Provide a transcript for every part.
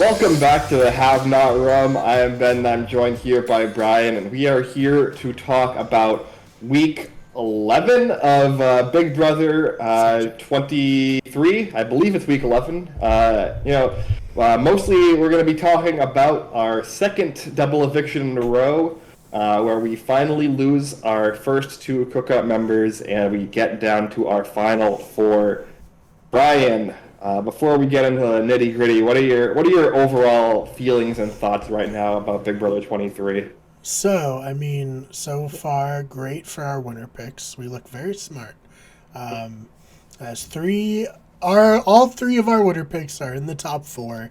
Welcome back to the Have Not Room. I am Ben. I'm joined here by Brian, and we are here to talk about week 11 of Big Brother 23. I believe it's week 11. Mostly we're going to be talking about our second double eviction in a row, where we finally lose our first two cookout members, and we get down to our final four. Brian, before we get into the nitty gritty, what are your overall feelings and thoughts right now about Big Brother 23? So far, great for our winner picks. We look very smart. As all three of our winner picks are in the top four.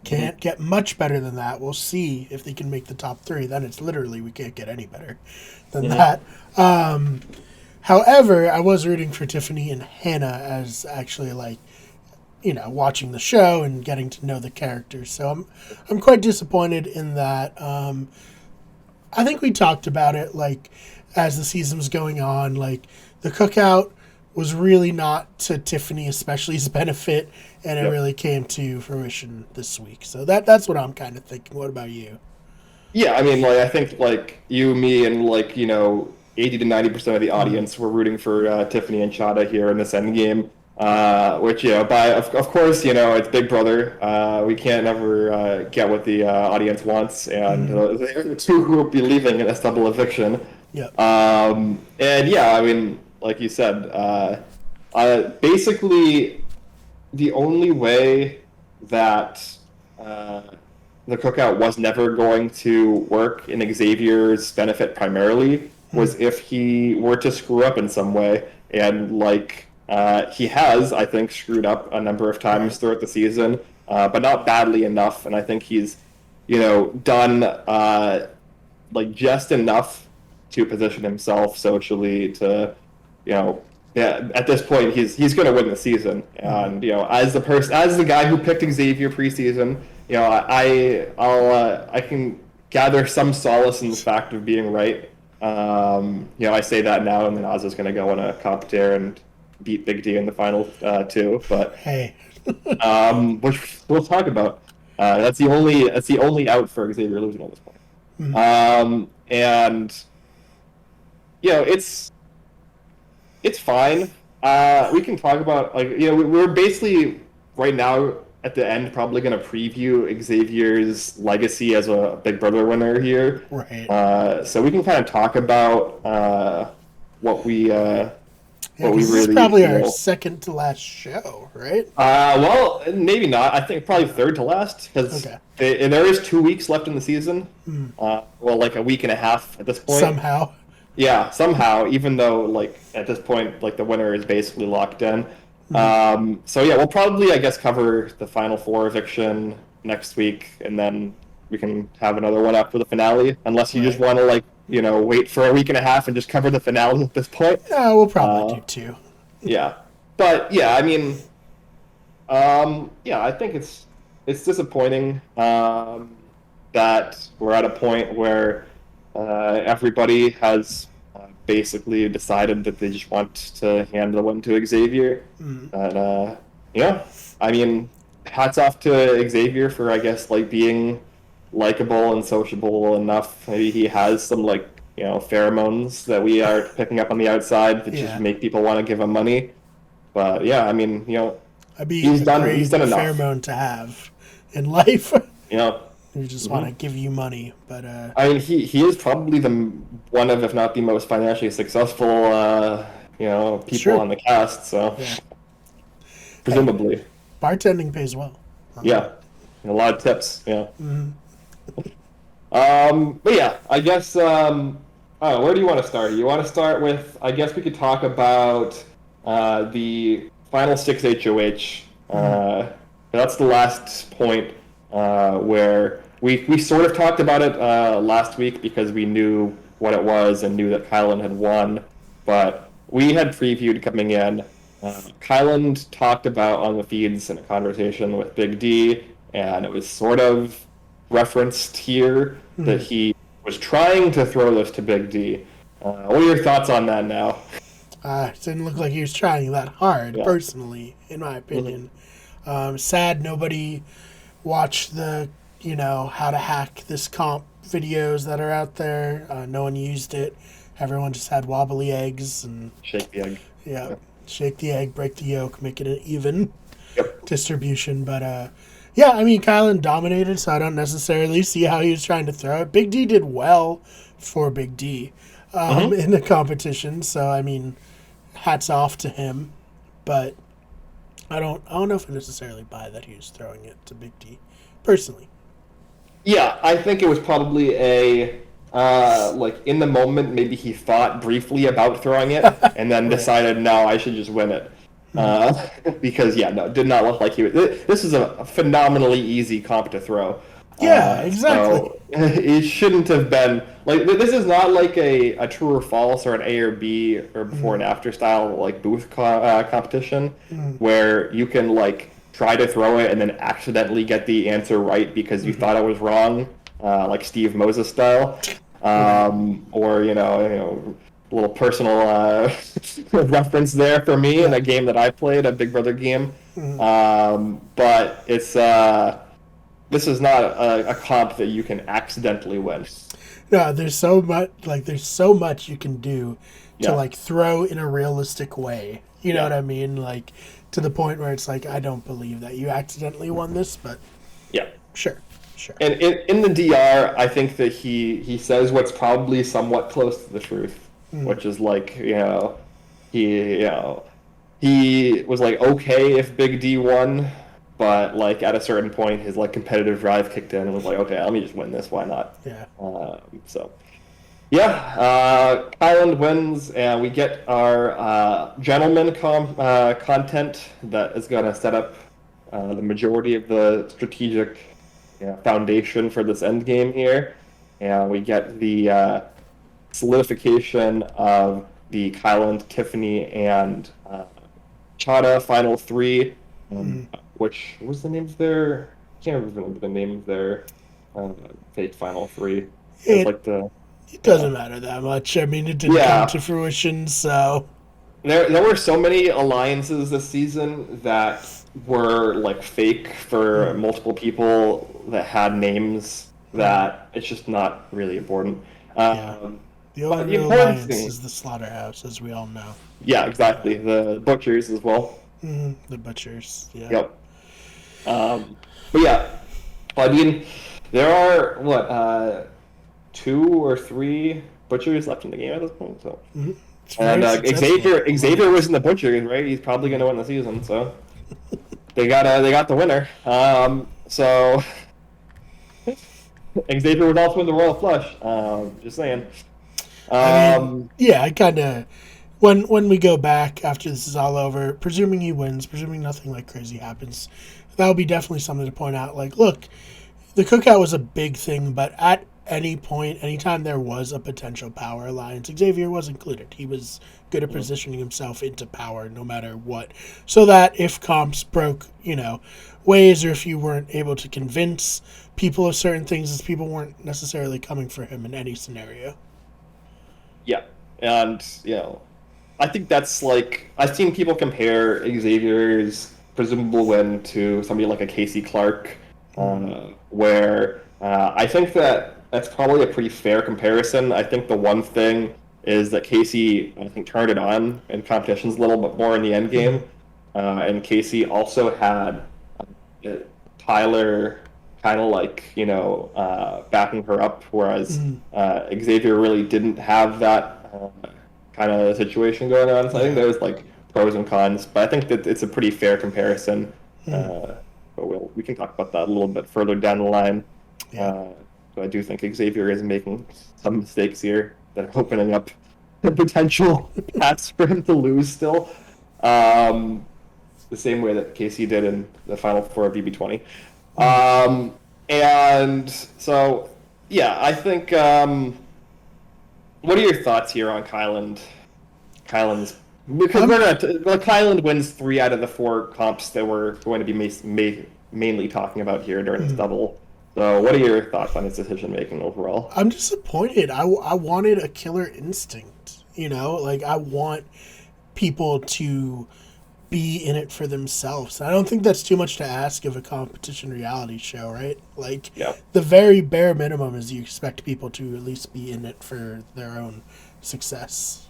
Can't get much better than that. We'll see if they can make the top three. Then it's literally we can't get any better than that. However, I was rooting for Tiffany and Hannah as actually watching the show and getting to know the characters. So I'm quite disappointed in that. I think we talked about it as the season was going on. The cookout was really not to Tiffany especially's benefit, and it really came to fruition this week. So that's what I'm kind of thinking. What about you? Yeah, I mean, I think you, me, and 80 to 90% of the audience were rooting for Tiffany and Chada here in this end game. Which, of course, it's Big Brother. We can't ever get what the audience wants, and the two who will be leaving in a double eviction. Yeah. And yeah, I mean, like you said, basically the only way that the cookout was never going to work in Xavier's benefit primarily was if he were to screw up in some way, and he has, I think, screwed up a number of times throughout the season, but not badly enough. And I think he's, done just enough to position himself socially to, at this point he's going to win the season. And as the guy who picked Xavier preseason, I can gather some solace in the fact of being right. I say that now, and then Oz is going to go on a cop dare and beat Big D in the final two, but hey, which we'll talk about. That's the only out for Xavier losing at this point. And it's fine. We can talk about we're basically right now at the end probably going to preview Xavier's legacy as a Big Brother winner here. Right. So we can kind of talk about what we. This is probably our second to last show, right? Well, maybe not. I think probably third to last, because there is 2 weeks left in the season. A week and a half at this point. Somehow. Yeah, somehow, even though, at this point, the winner is basically locked in. We'll probably, I guess, cover the final four eviction next week, and then we can have another one after the finale, unless you just want to, wait for a week and a half and just cover the finale at this point. Yeah, we'll probably do too. Yeah. But, yeah, I mean, I think it's disappointing that we're at a point where everybody has basically decided that they just want to hand the one to Xavier. And, I mean, hats off to Xavier for, I guess, being likable and sociable enough. Maybe he has some pheromones that we are picking up on the outside that just make people want to give him money. But yeah, I mean, he's done enough. Pheromone to have in life. We just want to give you money, but I mean, he is probably one of, if not the most financially successful people on the cast. So presumably, bartending pays well. Yeah, and a lot of tips. Yeah. But yeah, I guess, where do you want to start? You want to start with, I guess we could talk about the final 6 HOH. That's the last point where we sort of talked about it last week because we knew what it was and knew that Kyland had won, but we had previewed coming in. Kyland talked about on the feeds in a conversation with Big D, and it was sort of referenced here that he was trying to throw this to Big D. What are your thoughts on that now? It didn't look like he was trying that hard, personally, in my opinion. Sad nobody watch the, how to hack this comp videos that are out there. No one used it. Everyone just had wobbly eggs and Shake the egg. yeah, shake the egg, break the yolk, make it an even distribution. But yeah, I mean, Kylan dominated, so I don't necessarily see how he was trying to throw it. Big D did well for Big D in the competition, so I mean, hats off to him. But I don't know if I necessarily buy that he was throwing it to Big D, personally. Yeah, I think it was probably a like in the moment. Maybe he thought briefly about throwing it, and then decided, no, I should just win it. Because no, did not look like he was. This is a phenomenally easy comp to throw. Yeah, exactly. So it shouldn't have been like this is not like a true or false or an A or B or before and after style like booth competition where you can like try to throw it and then accidentally get the answer right because you thought it was wrong, like Steve Moses style, or a little personal reference there for me in a game that I played, a Big Brother game. But it's this is not a comp that you can accidentally win. No, there's so much you can do to like throw in a realistic way. You know what I mean? Like to the point where it's like, I don't believe that you accidentally won this, but sure. And in the DR, I think that he says what's probably somewhat close to the truth. Which is like, he was like okay if Big D won, but like at a certain point his like competitive drive kicked in and was like, okay, let me just win this, why not? Kyland wins and we get our gentleman content that is going to set up the majority of the strategic foundation for this end game here, and we get the solidification of the Kyland, Tiffany, and Chada final three, which was the name of their... I can't remember the name of their fake final three. It doesn't matter that much. I mean, it didn't come to fruition, so... There were so many alliances this season that were like fake for multiple people that had names that it's just not really important. The only real alliance is the Slaughterhouse, as we all know. Yeah, exactly. The Butchers as well. The Butchers, Yep. But I mean, there are, 2 or 3 Butchers left in the game at this point, so... And Xavier was in the Butchers, right? He's probably going to win the season, so... They got the winner. So... Xavier was also in the Royal Flush. Just saying. I kind of... When we go back after this is all over, presuming he wins, presuming nothing like crazy happens, that'll be definitely something to point out. Like, look, the cookout was a big thing, but at any point, anytime there was a potential power alliance, Xavier was included. He was good at positioning himself into power no matter what. So that if comps broke, ways, or if you weren't able to convince people of certain things, people weren't necessarily coming for him in any scenario. Yeah, and, I think that's like... I've seen people compare Xavier's presumable win to somebody like a Casey Clark, where I think that's probably a pretty fair comparison. I think the one thing is that Casey, I think, turned it on in competitions a little bit more in the end game, and Casey also had Tyler kind of like, backing her up, whereas Xavier really didn't have that kind of situation going on. So I think there's like pros and cons, but I think that it's a pretty fair comparison. But we can talk about that a little bit further down the line. So I do think Xavier is making some mistakes here that are opening up the potential paths for him to lose still. The same way that Casey did in the Final Four of BB20. And so, I think... what are your thoughts here on Kyland? Kyland's... Because Kyland wins 3 out of the 4 comps that we're going to be mainly talking about here during this double. So what are your thoughts on his decision-making overall? I'm disappointed. I wanted a killer instinct, Like, I want people to be in it for themselves. I don't think that's too much to ask of a competition reality show, right? Like, Yeah. the very bare minimum is you expect people to at least be in it for their own success.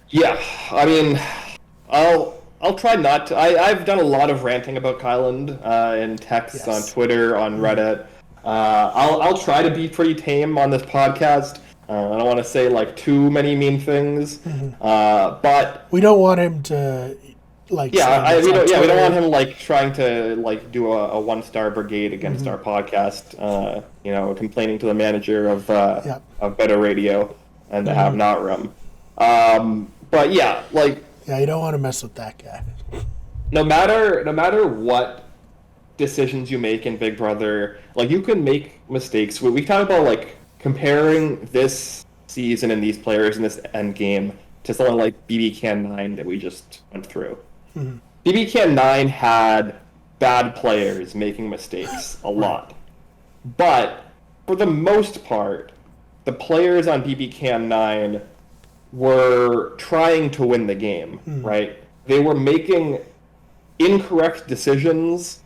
Yeah, I mean, I'll try not to. I've done a lot of ranting about Kyland in texts on Yes. Twitter, on Reddit. I'll try to be pretty tame on this podcast. I don't want to say like too many mean things, but We don't want him to, like, yeah, say this we on don't. Yeah, we don't want Twitter. him like trying to like do a one-star brigade against our podcast. Complaining to the manager Yep. of Better Radio and the Have Not Room. But yeah, like Yeah, you don't want to mess with that guy. no matter what decisions you make in Big Brother, like you can make mistakes. We talk about like comparing this season and these players in this end game to something like BB Can 9 that we just went through. BB Can 9 had bad players making mistakes a lot. But for the most part, the players on BB Can 9 were trying to win the game, right? They were making incorrect decisions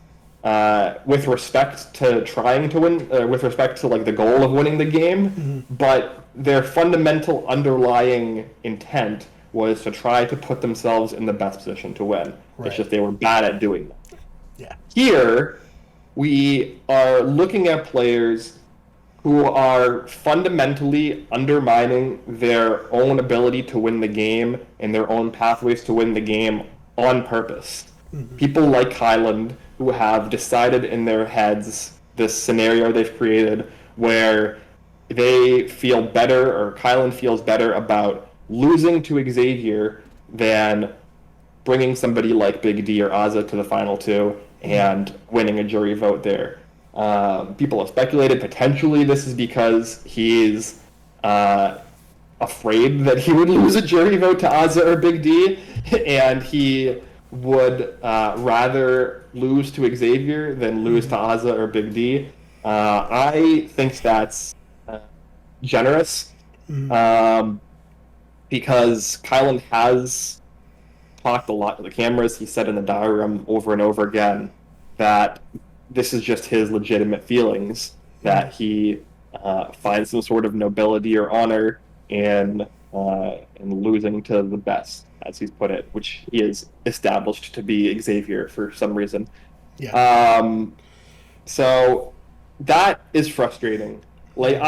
with respect to trying to win, with respect to like the goal of winning the game, but their fundamental underlying intent was to try to put themselves in the best position to win. Right. It's just they were bad at doing that. Yeah. Here, we are looking at players who are fundamentally undermining their own ability to win the game and their own pathways to win the game on purpose. People like Kyland, who have decided in their heads this scenario they've created where they feel better, or Kyland feels better about losing to Xavier than bringing somebody like Big D or Ozza to the final two and winning a jury vote there. People have speculated potentially this is because he's afraid that he would lose a jury vote to Ozza or Big D, and he would rather lose to Xavier than lose to Ozza or Big D. I think that's generous because Kylan has talked a lot to the cameras. He said in the diary room over and over again that this is just his legitimate feelings, that he finds some sort of nobility or honor in losing to the best, as he's put it, which he is established to be Xavier for some reason. Yeah. So that is frustrating. Like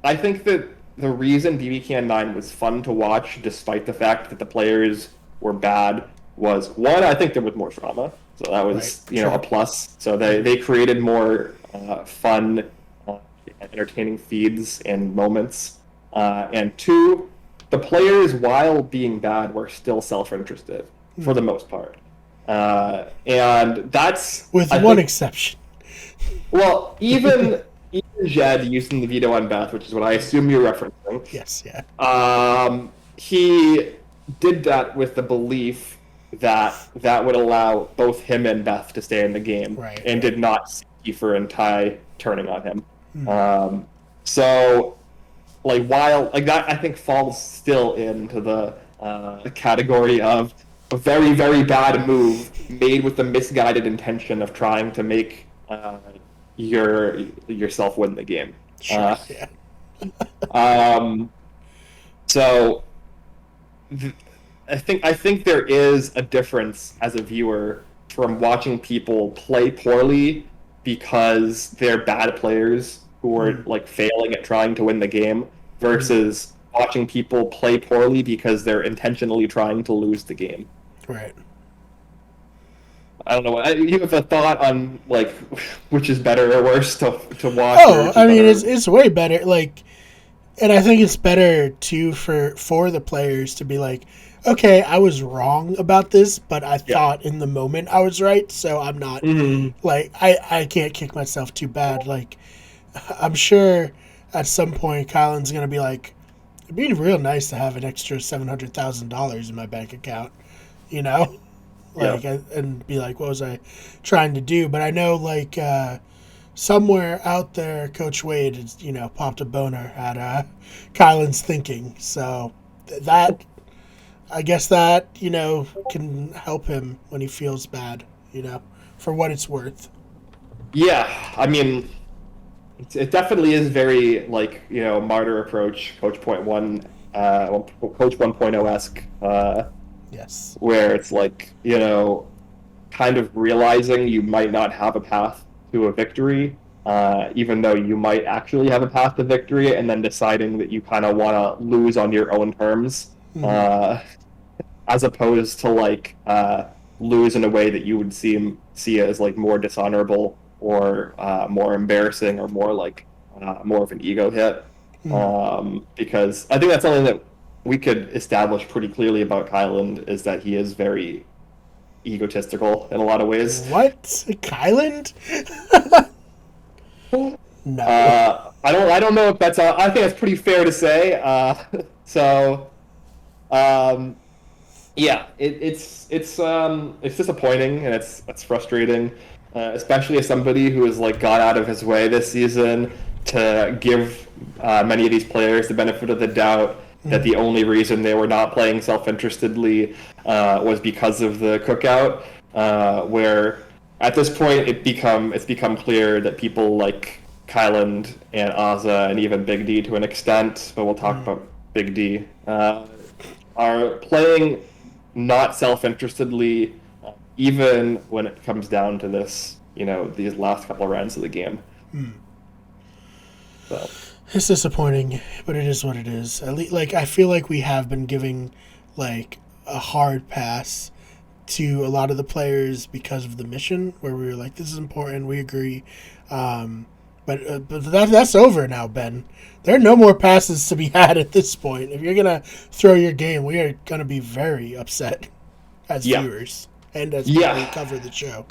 I think that the reason BB Can 9 was fun to watch, despite the fact that the players were bad, was one, I think there was more drama. So that was a plus. So they created more fun, entertaining feeds and moments. And two, the players, while being bad, were still self-interested for the most part. And that's With one exception. Well, even Jed using the veto on Beth, which is what I assume you're referencing. Yes, yeah. He did that with the belief that would allow both him and Beth to stay in the game, and did not see Kiefer and Ty turning on him. So, like, while like that, I think falls still into the category of a very, very bad move made with the misguided intention of trying to make yourself win the game. Sure, So I think there is a difference as a viewer from watching people play poorly because they're bad players who are like failing at trying to win the game versus watching people play poorly because they're intentionally trying to lose the game. Right. I don't know. You have a thought on like which is better or worse to watch? Oh, I mean, it's way better. Like, and I think it's better too for the players to be like, okay, I was wrong about this, but I thought in the moment I was right, so I'm not like I can't kick myself too bad. Like, I'm sure at some point Kylan's gonna be like, it'd be real nice to have an extra $700,000 in my bank account, you know. Like, and be like, what was I trying to do? But I know, like, somewhere out there, Coach Wade has, popped a boner at Kylan's thinking. So that, I guess that, can help him when he feels bad, for what it's worth. Yeah, I mean, it definitely is very like martyr approach, Coach 1.0 esque, Yes. where it's like kind of realizing you might not have a path to a victory, even though you might actually have a path to victory, and then deciding that you kind of want to lose on your own terms, Mm-hmm. as opposed to like lose in a way that you would see as like more dishonorable or more embarrassing or more like more of an ego hit. Mm-hmm. Because I think that's something that we could establish pretty clearly about Kyland is that he is very egotistical in a lot of ways. What? Kyland? No. I don't know if that's. I think that's pretty fair to say. So, um, yeah, it's disappointing and it's frustrating, especially as somebody who has like gone out of his way this season to give many of these players the benefit of the doubt that the only reason they were not playing self-interestedly was because of the cookout, where at this point it's become clear that people like Kyland and Ozza and even Big D to an extent, but we'll talk about Big D, are playing not self-interestedly, even when it comes down to this, these last couple of rounds of the game. So. It's disappointing, but it is what it is. At least, like, I feel like we have been giving like a hard pass to a lot of the players because of the mission, where we were like, "This is important. We agree." But that's over now, Ben. There are no more passes to be had at this point. If you're gonna throw your game, we are gonna be very upset as viewers and as people who cover the show.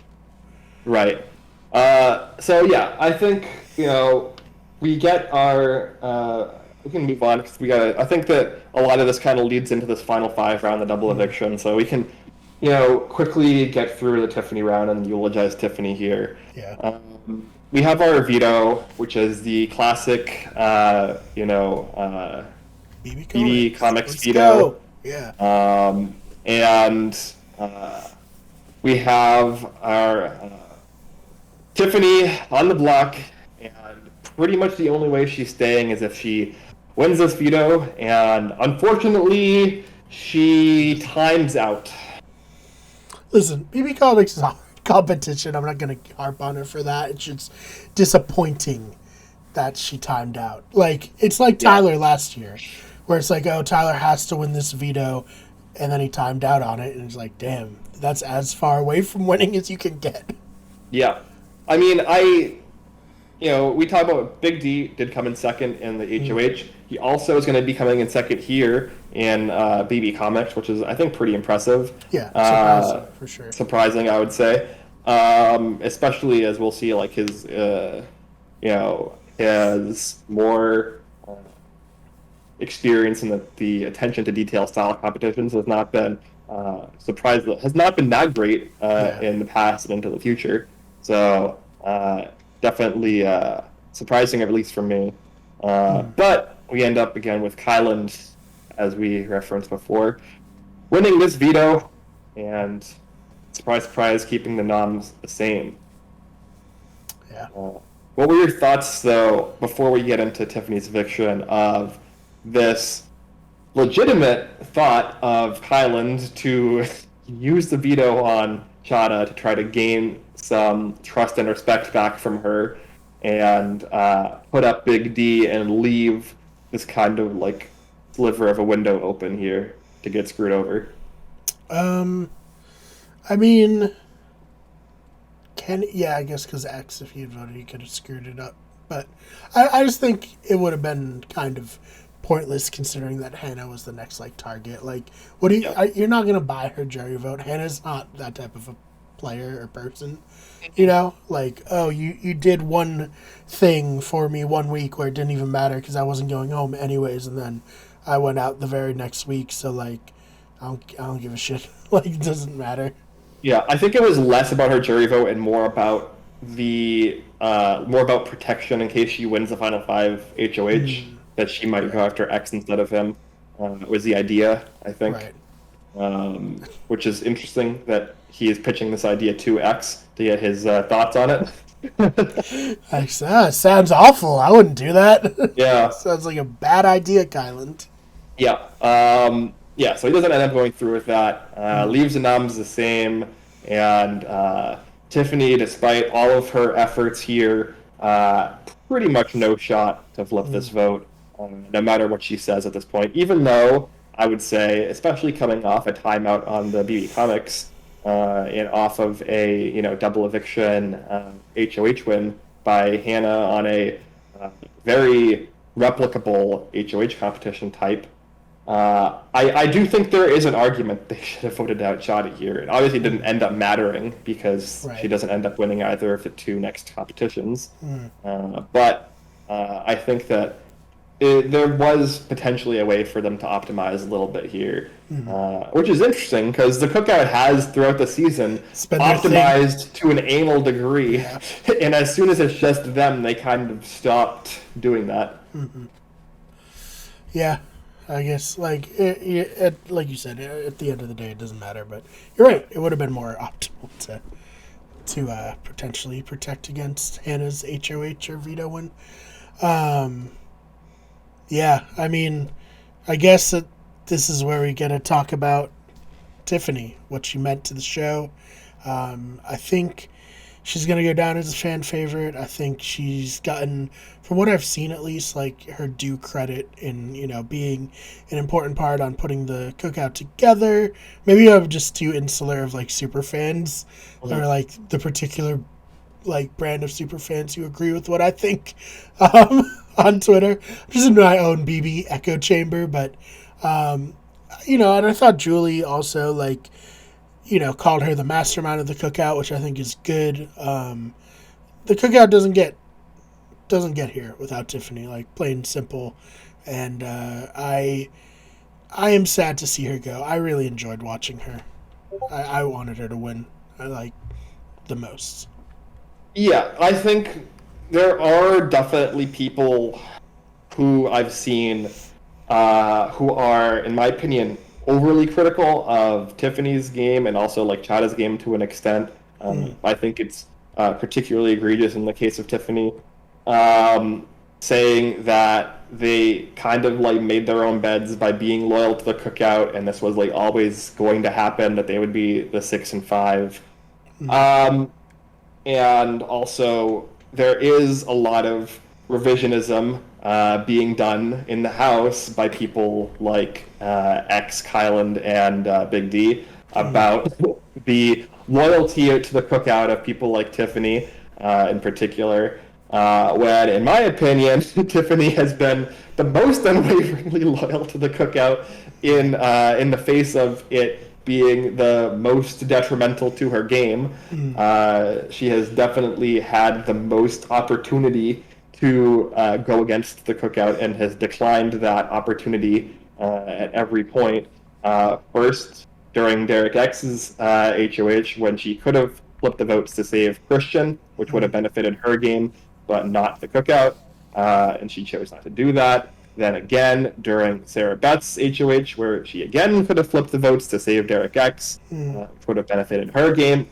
Right. So yeah, I think we get our. We can move on because we got. I think that a lot of this kind of leads into this final 5 round, the double eviction. So we can, quickly get through the Tiffany round and eulogize Tiffany here. Yeah. We have our veto, which is the classic, BB Comics Let's veto. go. Yeah. And we have our Tiffany on the block, and pretty much the only way she's staying is if she wins this veto, and unfortunately, she times out. Listen, BB Comics is a competition. I'm not going to harp on her for that. It's just disappointing that she timed out. Like, it's like Tyler last year, where it's like, oh, Tyler has to win this veto, and then he timed out on it, and it's like, damn, that's as far away from winning as you can get. Yeah. I mean, we talk about Big D did come in second in the HOH. He also is going to be coming in second here in BB Comics, which is, I think, pretty impressive. Yeah, surprising, for sure. Surprising, I would say. Especially as we'll see, like, his more experience in the attention to detail style competitions has not been has not been that great in the past and into the future. So definitely surprising, at least for me. But we end up again with Kyland, as we referenced before, winning this veto, and surprise, surprise, keeping the noms the same. Yeah. What were your thoughts, though, before we get into Tiffany's eviction, of this legitimate thought of Kyland to use the veto on Chada to try to gain some trust and respect back from her, and put up Big D and leave this kind of like sliver of a window open here to get screwed over? I mean, I guess because X, if he had voted, he could have screwed it up. But I just think it would have been kind of pointless considering that Hannah was the next target. Like, what do you? You're not gonna buy her jury vote. Hannah's not that type of a player or person. Like, oh, you did one thing for me one week where it didn't even matter because I wasn't going home anyways, and then I went out the very next week. So like, I don't give a shit. Like, it doesn't matter. Yeah, I think it was less about her jury vote and more about protection in case she wins the final 5 HOH, that she might go after X instead of him. Was the idea, I think. Right. which is interesting that he is pitching this idea to X to get his thoughts on it. Sounds awful. I wouldn't do that. Yeah. Sounds like a bad idea, Kyland. Yeah. Yeah, so he doesn't end up going through with that. Leaves the noms the same. And Tiffany, despite all of her efforts here, pretty much no shot to flip this vote, no matter what she says at this point. Even though I would say, especially coming off a timeout on the BB Comics and off of a double eviction HOH win by Hannah on a very replicable HOH competition type. I do think there is an argument they should have voted out Shotty here. It obviously didn't end up mattering because she doesn't end up winning either of the two next competitions. But I think that there was potentially a way for them to optimize a little bit here, which is interesting because the Cookout has, throughout the season, optimized to an anal degree. Yeah. And as soon as it's just them, they kind of stopped doing that. Yeah. I guess, like you said, at the end of the day, it doesn't matter. But you're right; it would have been more optimal to potentially protect against Hannah's HOH or veto win. Yeah, I mean, I guess that this is where we get to talk about Tiffany, what she meant to the show. I think she's going to go down as a fan favorite. I think she's gotten, from what I've seen at least, like her due credit in, being an important part on putting the Cookout together. Maybe I'm just too insular of like super fans or like the particular like brand of super fans who agree with what I think on Twitter. I'm just in my own BB echo chamber, but and I thought Julie also like called her the mastermind of the Cookout, which I think is good. The Cookout doesn't get here without Tiffany, like plain simple. And I am sad to see her go. I really enjoyed watching her. I wanted her to win. I like the most. Yeah, I think there are definitely people who I've seen who are, in my opinion, overly critical of Tiffany's game and also like Chada's game to an extent. I think it's particularly egregious in the case of Tiffany, saying that they kind of like made their own beds by being loyal to the Cookout, and this was like always going to happen, that they would be the 6 and 5. And also there is a lot of revisionism being done in the house by people like X, Kyland, and Big D about the loyalty to the Cookout of people like Tiffany in particular, when, in my opinion, Tiffany has been the most unwaveringly loyal to the Cookout in the face of it being the most detrimental to her game. She has definitely had the most opportunity to go against the Cookout and has declined that opportunity at every point. First, during Derek X's HOH, when she could have flipped the votes to save Christian, which would have benefited her game, but not the Cookout, and she chose not to do that. Then again, during Sarah Beth's HOH, where she again could have flipped the votes to save Derek X, which would have benefited her game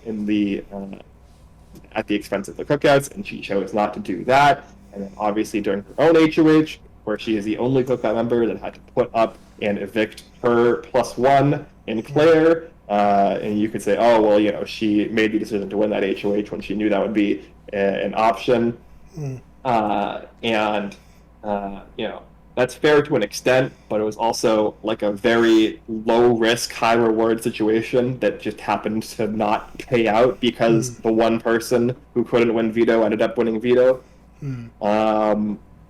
at the expense of the Cookouts, and she chose not to do that. And then obviously during her own HOH, where she is the only Cookout member that had to put up and evict her +1 in Claire, and you could say, oh, well, she made the decision to win that HOH when she knew that would be an option. That's fair to an extent, but it was also like a very low risk, high reward situation that just happened to not pay out because the one person who couldn't win veto ended up winning veto.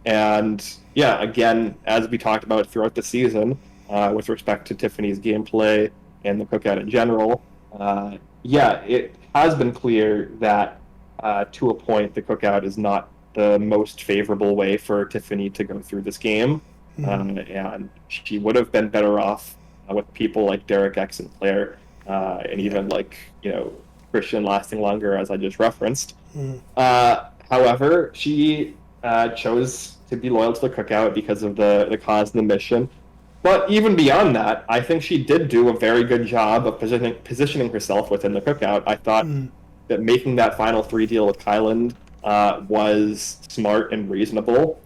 And yeah, again, as we talked about throughout the season, with respect to Tiffany's gameplay and the Cookout in general, it has been clear that to a point the Cookout is not the most favorable way for Tiffany to go through this game, and she would have been better off with people like Derek X and Claire, and even Christian lasting longer, as I just referenced. However, she chose to be loyal to the Cookout because of the cause and the mission, But even beyond that, I think she did do a very good job of positioning herself within the cookout. I thought Mm, that making that final three deal with Kyland was smart and reasonable,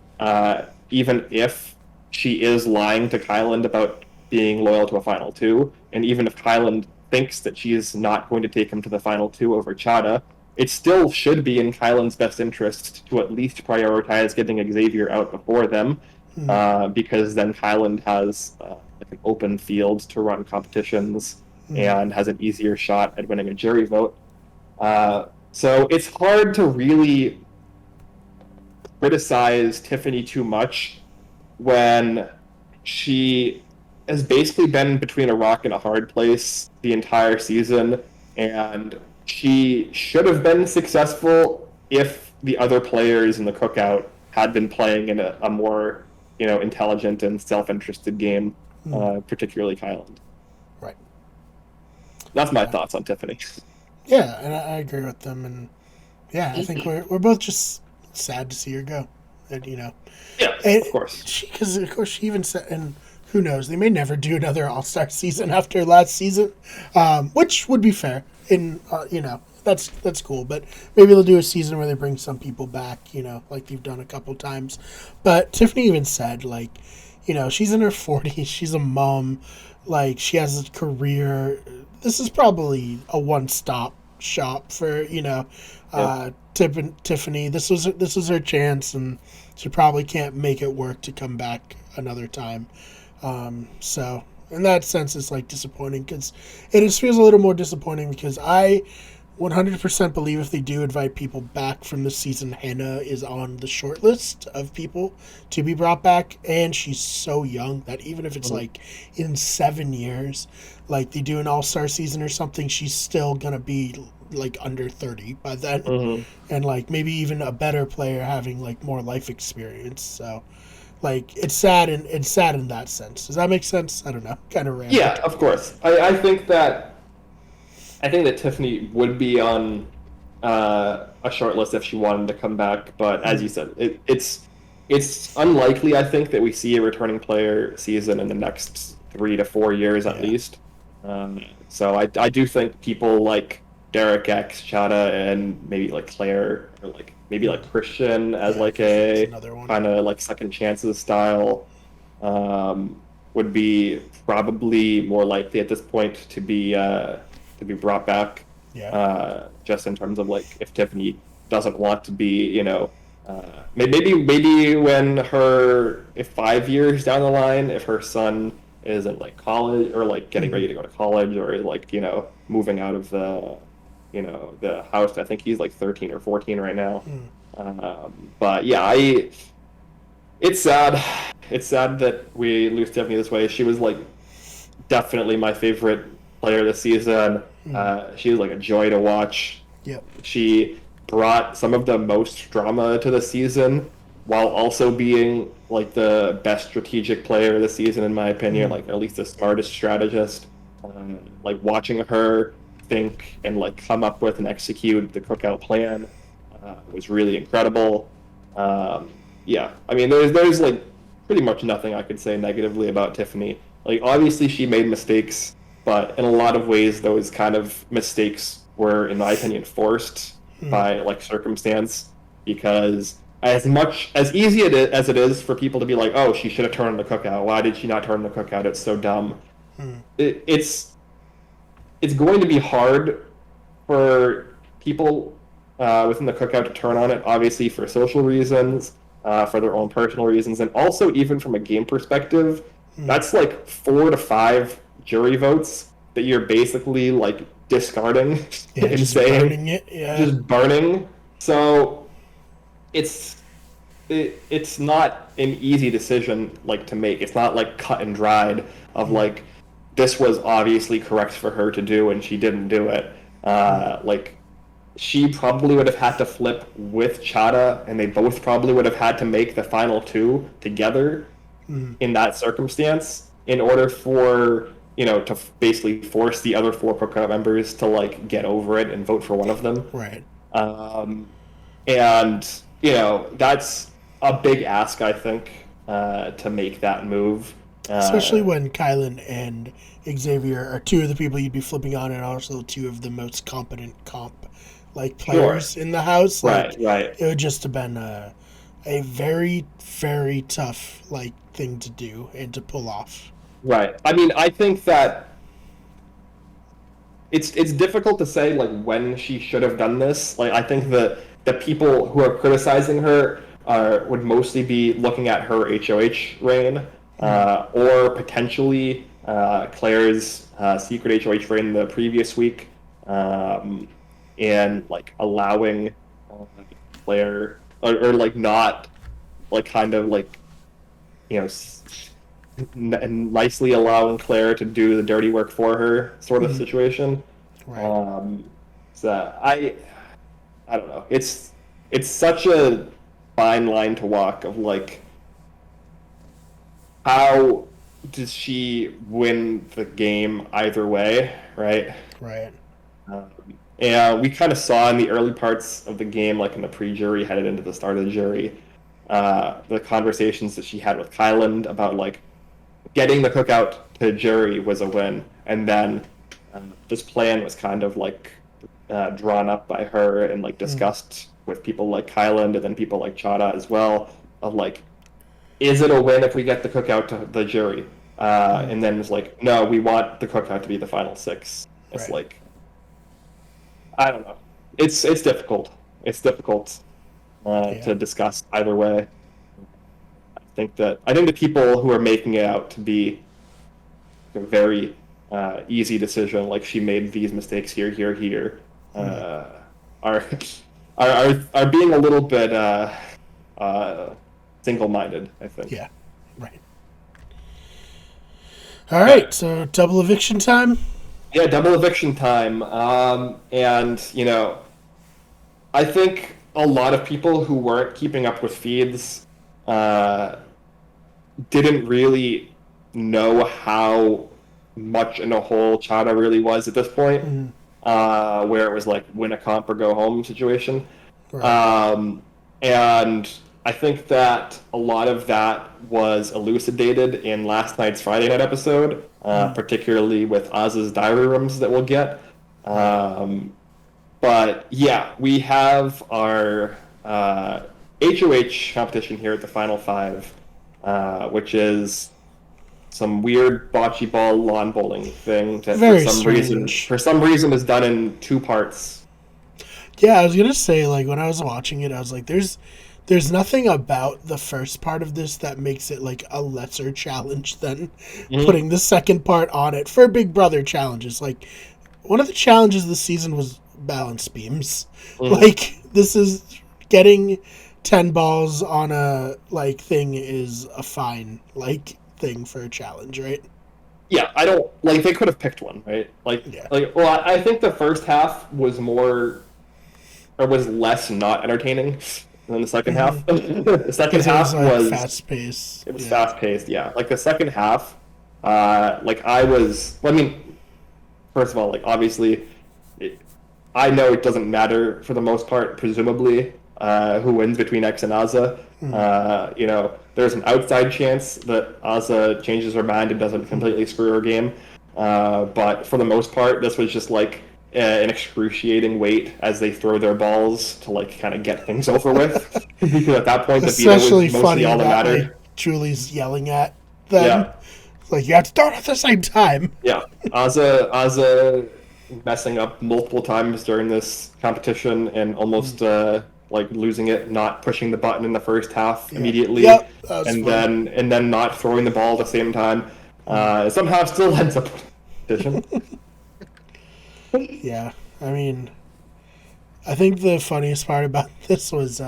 even if she is lying to Kyland about being loyal to a final two, and even if Kyland thinks that she is not going to take him to the final two over Chada, it still should be in Kyland's best interest to at least prioritize getting Xavier out before them, mm, because then Kyland has like an open field to run competitions mm. and has an easier shot at winning a jury vote. So it's hard to really criticize Tiffany too much when she has basically been between a rock and a hard place the entire season, and she should have been successful if the other players in the cookout had been playing in a more intelligent and self-interested game, particularly Kyland. Right. That's my Yeah. thoughts on Tiffany. Yeah, and I agree with them, and yeah, I think we're both just sad to see her go, and Yeah, and of course. because of course she even said, and who knows, they may never do another All Star season after last season, which would be fair, and that's cool, but maybe they'll do a season where they bring some people back, like they've done a couple times. But Tiffany even said, like, she's in her 40s, she's a mom, like she has a career. This is probably a one-stop shop for Yeah. Tiffany. This was her chance, and she probably can't make it work to come back another time. So in that sense, it's like disappointing because it just feels a little more disappointing because I 100% believe if they do invite people back from this season, Hannah is on the short list of people to be brought back, and she's so young that even if it's Mhm. like in 7 years, like they do an all-star season or something, she's still gonna be like under 30 by then, Mhm. and like maybe even a better player having like more life experience. So like it's sad in that sense. Does that make sense? I don't know, kind of rambling. Yeah, of course. I think that Tiffany would be on a short list if she wanted to come back, but as you said, it's unlikely. I think that we see a returning player season in the next 3 to 4 years at Yeah. least. So I do think people like Derek X, Chada, and maybe like Claire or like maybe like Christian as Yeah, like Christian's a another one. kind of like second chances style would be probably more likely at this point to be brought back. Yeah. Just in terms of like if Tiffany doesn't want to be, maybe when if 5 years down the line, if her son is in like college or like getting Mm, ready to go to college or like moving out of the house. I think he's like 13 or 14 right now. mm, But yeah, it's sad. It's sad that we lose Tiffany this way. She was like definitely my favorite player this season. mm. She was like a joy to watch. Yep. She brought some of the most drama to the season while also being like the best strategic player of the season, in my opinion, Mm, like at least the smartest strategist. Like watching her think and like come up with and execute the cookout plan was really incredible. Yeah, I mean, there's like pretty much nothing I could say negatively about Tiffany. Like obviously she made mistakes, but in a lot of ways those kind of mistakes were, in my opinion, forced mm, by like circumstance. Because as much as easy as it is for people to be like, oh, she should have turned on the cookout. Why did she not turn on the cookout? It's so dumb. mm. It's going to be hard for people within the cookout to turn on it, obviously for social reasons, for their own personal reasons, and also even from a game perspective. That's like 4 to 5 jury votes that you're basically like discarding Yeah, and just saying burning it. Yeah. just burning. So it's it's not an easy decision like to make. It's not like cut and dried of Mm, like this was obviously correct for her to do and she didn't do it. mm, Like she probably would have had to flip with Chada, and they both probably would have had to make the final two together mm. in that circumstance in order for to basically force the other four cookout members to like get over it and vote for one of them. Right. Um, and that's a big ask, I think, to make that move. Especially when Kyland and Xavier are two of the people you'd be flipping on, and also two of the most competent Sure. players in the house. Right, right, It would just have been a very, very tough thing to do and to pull off. right. I mean, I think that it's difficult to say when she should have done this. Like I think the people who are criticizing her would mostly be looking at her HOH reign, or potentially Claire's secret HOH reign the previous week, and allowing Claire or not kind of you know nicely allowing Claire to do the dirty work for her sort of situation. Right. So I don't know. It's such a fine line to walk of how does she win the game either way, right? Right. Um, and we kind of saw in the early parts of the game, like in the pre-jury headed into the start of the jury, the conversations that she had with Kyland about getting the cookout to jury was a win, and then this plan was kind of drawn up by her and discussed with people like Kyland and then people like Chada as well of is it a win if we get the cookout to the jury? And then it's no, we want the cookout to be the final six. It's Right. I don't know. It's difficult. It's difficult to discuss either way. I think the people who are making it out to be a very easy decision, like she made these mistakes here, here, here, are are being a little bit single-minded, I think. Yeah. Right. All right. So double eviction time. Yeah, double eviction time. And I think a lot of people who weren't keeping up with feeds didn't really know how much in a hole Chana really was at this point, where it was win a comp or go home situation. Right. And I think that a lot of that was elucidated in last night's Friday night episode, particularly with Oz's diary rooms that we'll get. But yeah, we have our HOH competition here at the Final Five, which is some weird bocce ball lawn bowling thing that for some reason is done in two parts. Yeah, I was gonna say when I was watching it, I was like, there's nothing about the first part of this that makes it a lesser challenge than putting the second part on it for Big Brother challenges. One of the challenges this season was balance beams. This is getting 10 balls on a thing is a fine thing for a challenge, right? Yeah, I don't they could have picked one, right? Well, I think the first half was less not entertaining than the second half. The second half was fast paced. It was fast paced, yeah. The second half, I mean, first of all, obviously, I know it doesn't matter for the most part, presumably, who wins between X and Azza. There's an outside chance that Azza changes her mind and doesn't completely screw her game. But for the most part, this was just an excruciating wait as they throw their balls to kind of get things over with. Because at that point, the veto was mostly all that mattered. Julie's yelling at them. Yeah. You have to throw it at the same time. Yeah, Azza messing up multiple times during this competition and almost losing it, not pushing the button in the first half immediately, and then not throwing the ball at the same time. Somehow still ends up competition. Yeah, I mean, I think the funniest part about this was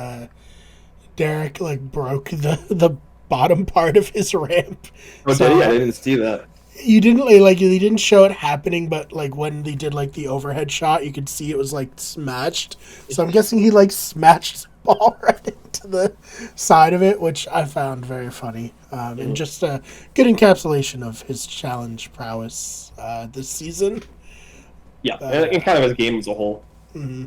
Derek broke the bottom part of his ramp. Oh, did he? I didn't see that. You didn't you didn't show it happening, but when they did the overhead shot, you could see it was smashed. So I'm guessing he smashed the ball right into the side of it, which I found very funny, and just a good encapsulation of his challenge prowess this season. Yeah, and kind of his game as a whole. Mm-hmm.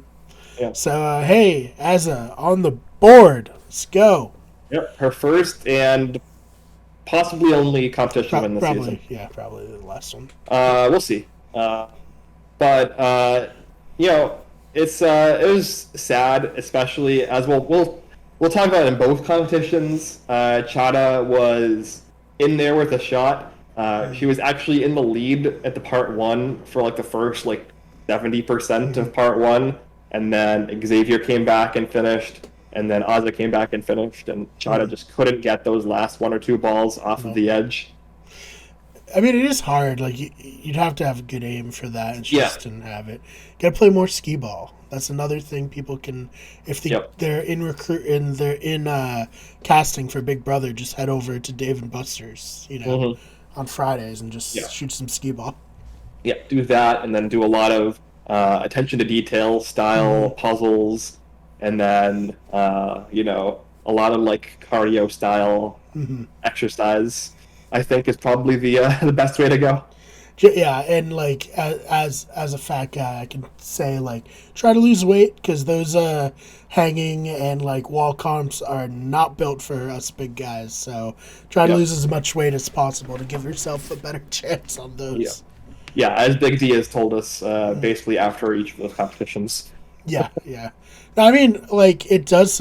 Yeah. So hey, Azza on the board. Let's go. Yep, her first and possibly only competition win this probably, season. yeah, probably the last one. We'll see. But you know, it was sad, especially as we'll talk about it in both competitions. Chada was in there with a shot. She was actually in the lead at the part one for like the first like 70% of part one, and then Xavier came back and finished, and then Ozza came back and finished, and Chada just couldn't get those last one or two balls off of the edge. I mean, it is hard. Like you'd have to have a good aim for that, and she Yeah. just didn't have it. Got to play more skee ball. That's another thing people can, if they're in casting for Big Brother, just head over to Dave and Buster's, on Fridays and just shoot some skee ball. Yeah, do that, and then do a lot of attention to detail style puzzles, and then a lot of like cardio style exercise. I think is probably the best way to go. Yeah, and like as a fat guy, I can say like try to lose weight because those hanging and like wall comps are not built for us big guys. So try to lose as much weight as possible to give yourself a better chance on those. Yeah, as Big D has told us basically after each of those competitions. Yeah. I mean, like it does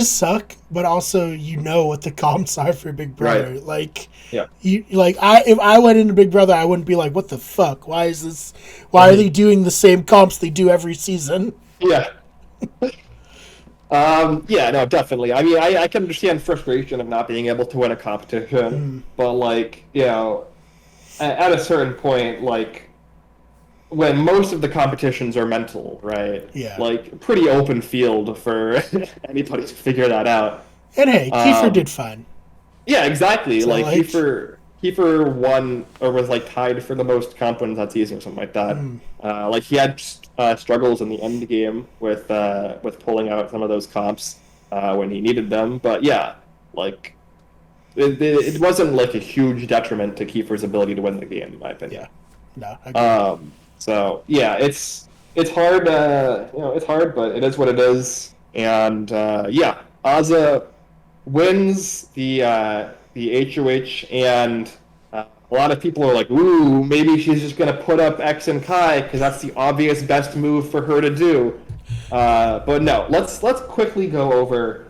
suck, but also what the comps are for Big Brother. Right. Like, Yeah. If I went into Big Brother, I wouldn't be like, what the fuck? Why is this? Why are they doing the same comps they do every season? Yeah. Yeah, no, definitely. I mean, I can understand frustration of not being able to win a competition, but like, at a certain point, like, when most of the competitions are mental, right? Yeah. Like, pretty open field for anybody to figure that out. And hey, Kiefer did fine. Yeah, exactly. So, like, Kiefer won, or was, like, tied for the most comp wins that season or something like that. Like, he had struggles in the end game with pulling out some of those comps when he needed them. But, yeah, like, it wasn't, like, a huge detriment to Kiefer's ability to win the game, in my opinion. Yeah. No, I agree. So yeah, it's hard. It's hard, but it is what it is. And Ozza wins the HOH, and a lot of people are like, "Ooh, maybe she's just gonna put up X and Kai because that's the obvious best move for her to do." But no, let's quickly go over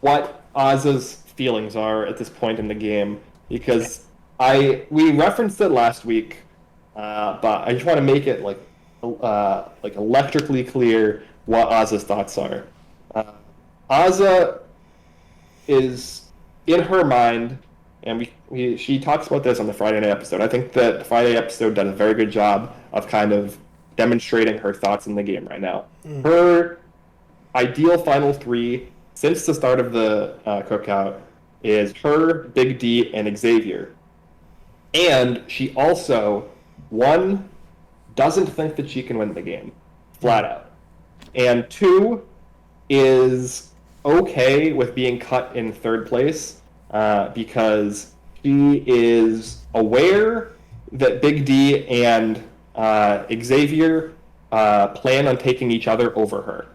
what Ozza's feelings are at this point in the game, because we referenced it last week. But I just want to make it like electrically clear what Ozza's thoughts are. Ozza is in her mind, and she talks about this on the Friday night episode. I think that the Friday episode did a very good job of kind of demonstrating her thoughts in the game right now. Her ideal final three since the start of the cookout is her, Big D, and Xavier. And she also doesn't think that she can win the game, flat out. And 2, is okay with being cut in third place because she is aware that Big D and Xavier plan on taking each other over her,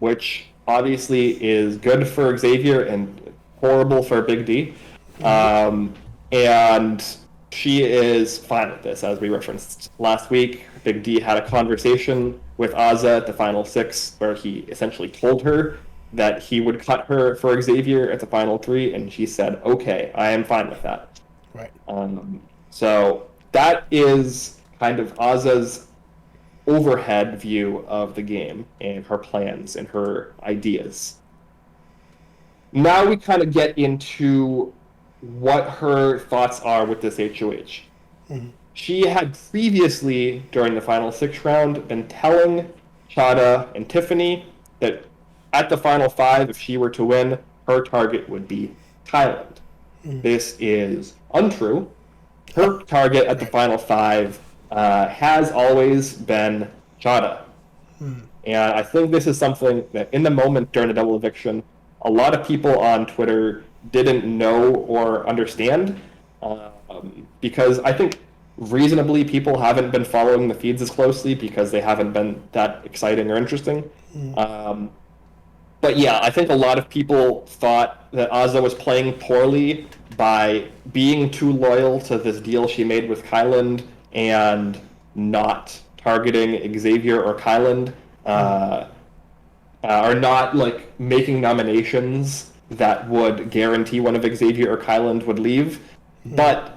which obviously is good for Xavier and horrible for Big D. And she is fine with this, as we referenced last week. Big D had a conversation with Ozza at the final 6 where he essentially told her that he would cut her for Xavier at the final 3, and she said, okay, I am fine with that. Right. So that is kind of Ozza's overhead view of the game and her plans and her ideas. Now we kind of get into what her thoughts are with this HOH. She had previously, during the final 6 round, been telling Chada and Tiffany that at the final 5, if she were to win, her target would be Kyland. This is untrue. Her target at the final 5 has always been Chada. And I think this is something that in the moment during the double eviction, a lot of people on Twitter didn't know or understand, because I think reasonably people haven't been following the feeds as closely because they haven't been that exciting or interesting. But yeah, I think a lot of people thought that Azza was playing poorly by being too loyal to this deal she made with Kyland and not targeting Xavier or Kyland, or not like making nominations that would guarantee one of Xavier or Kyland would leave. But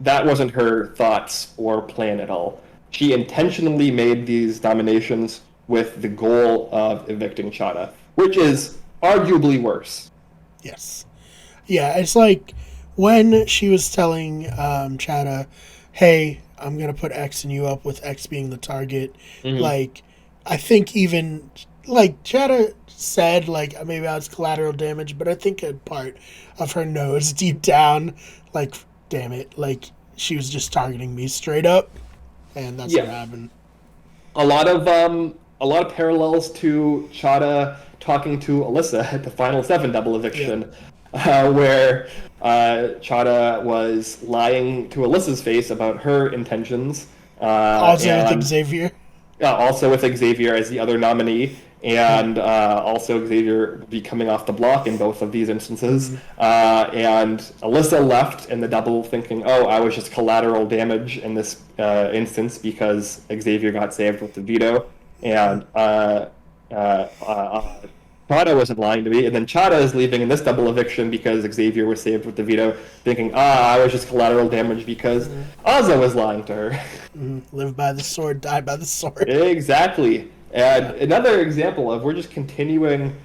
that wasn't her thoughts or plan at all. She intentionally made these nominations with the goal of evicting Chada, which is arguably worse. Yes. Yeah, it's like when she was telling Chada, hey, I'm going to put X and you up with X being the target. Mm-hmm. Like, I think even, like, Chada said, like, maybe that's collateral damage, but I think a part of her knows deep down, like, damn it, like, she was just targeting me straight up, and that's what happened. A lot of parallels to Chada talking to Alyssa at the Final 7 double eviction, where Chada was lying to Alyssa's face about her intentions. Also with Xavier. Also with Xavier as the other nominee, and also Xavier will be coming off the block in both of these instances. And Alyssa left in the double thinking, oh, I was just collateral damage in this instance because Xavier got saved with the veto. And Chada wasn't lying to me, and then Chada is leaving in this double eviction because Xavier was saved with the veto, thinking, I was just collateral damage because Azza was lying to her. Live by the sword, die by the sword. Exactly. And another example of we're just continuing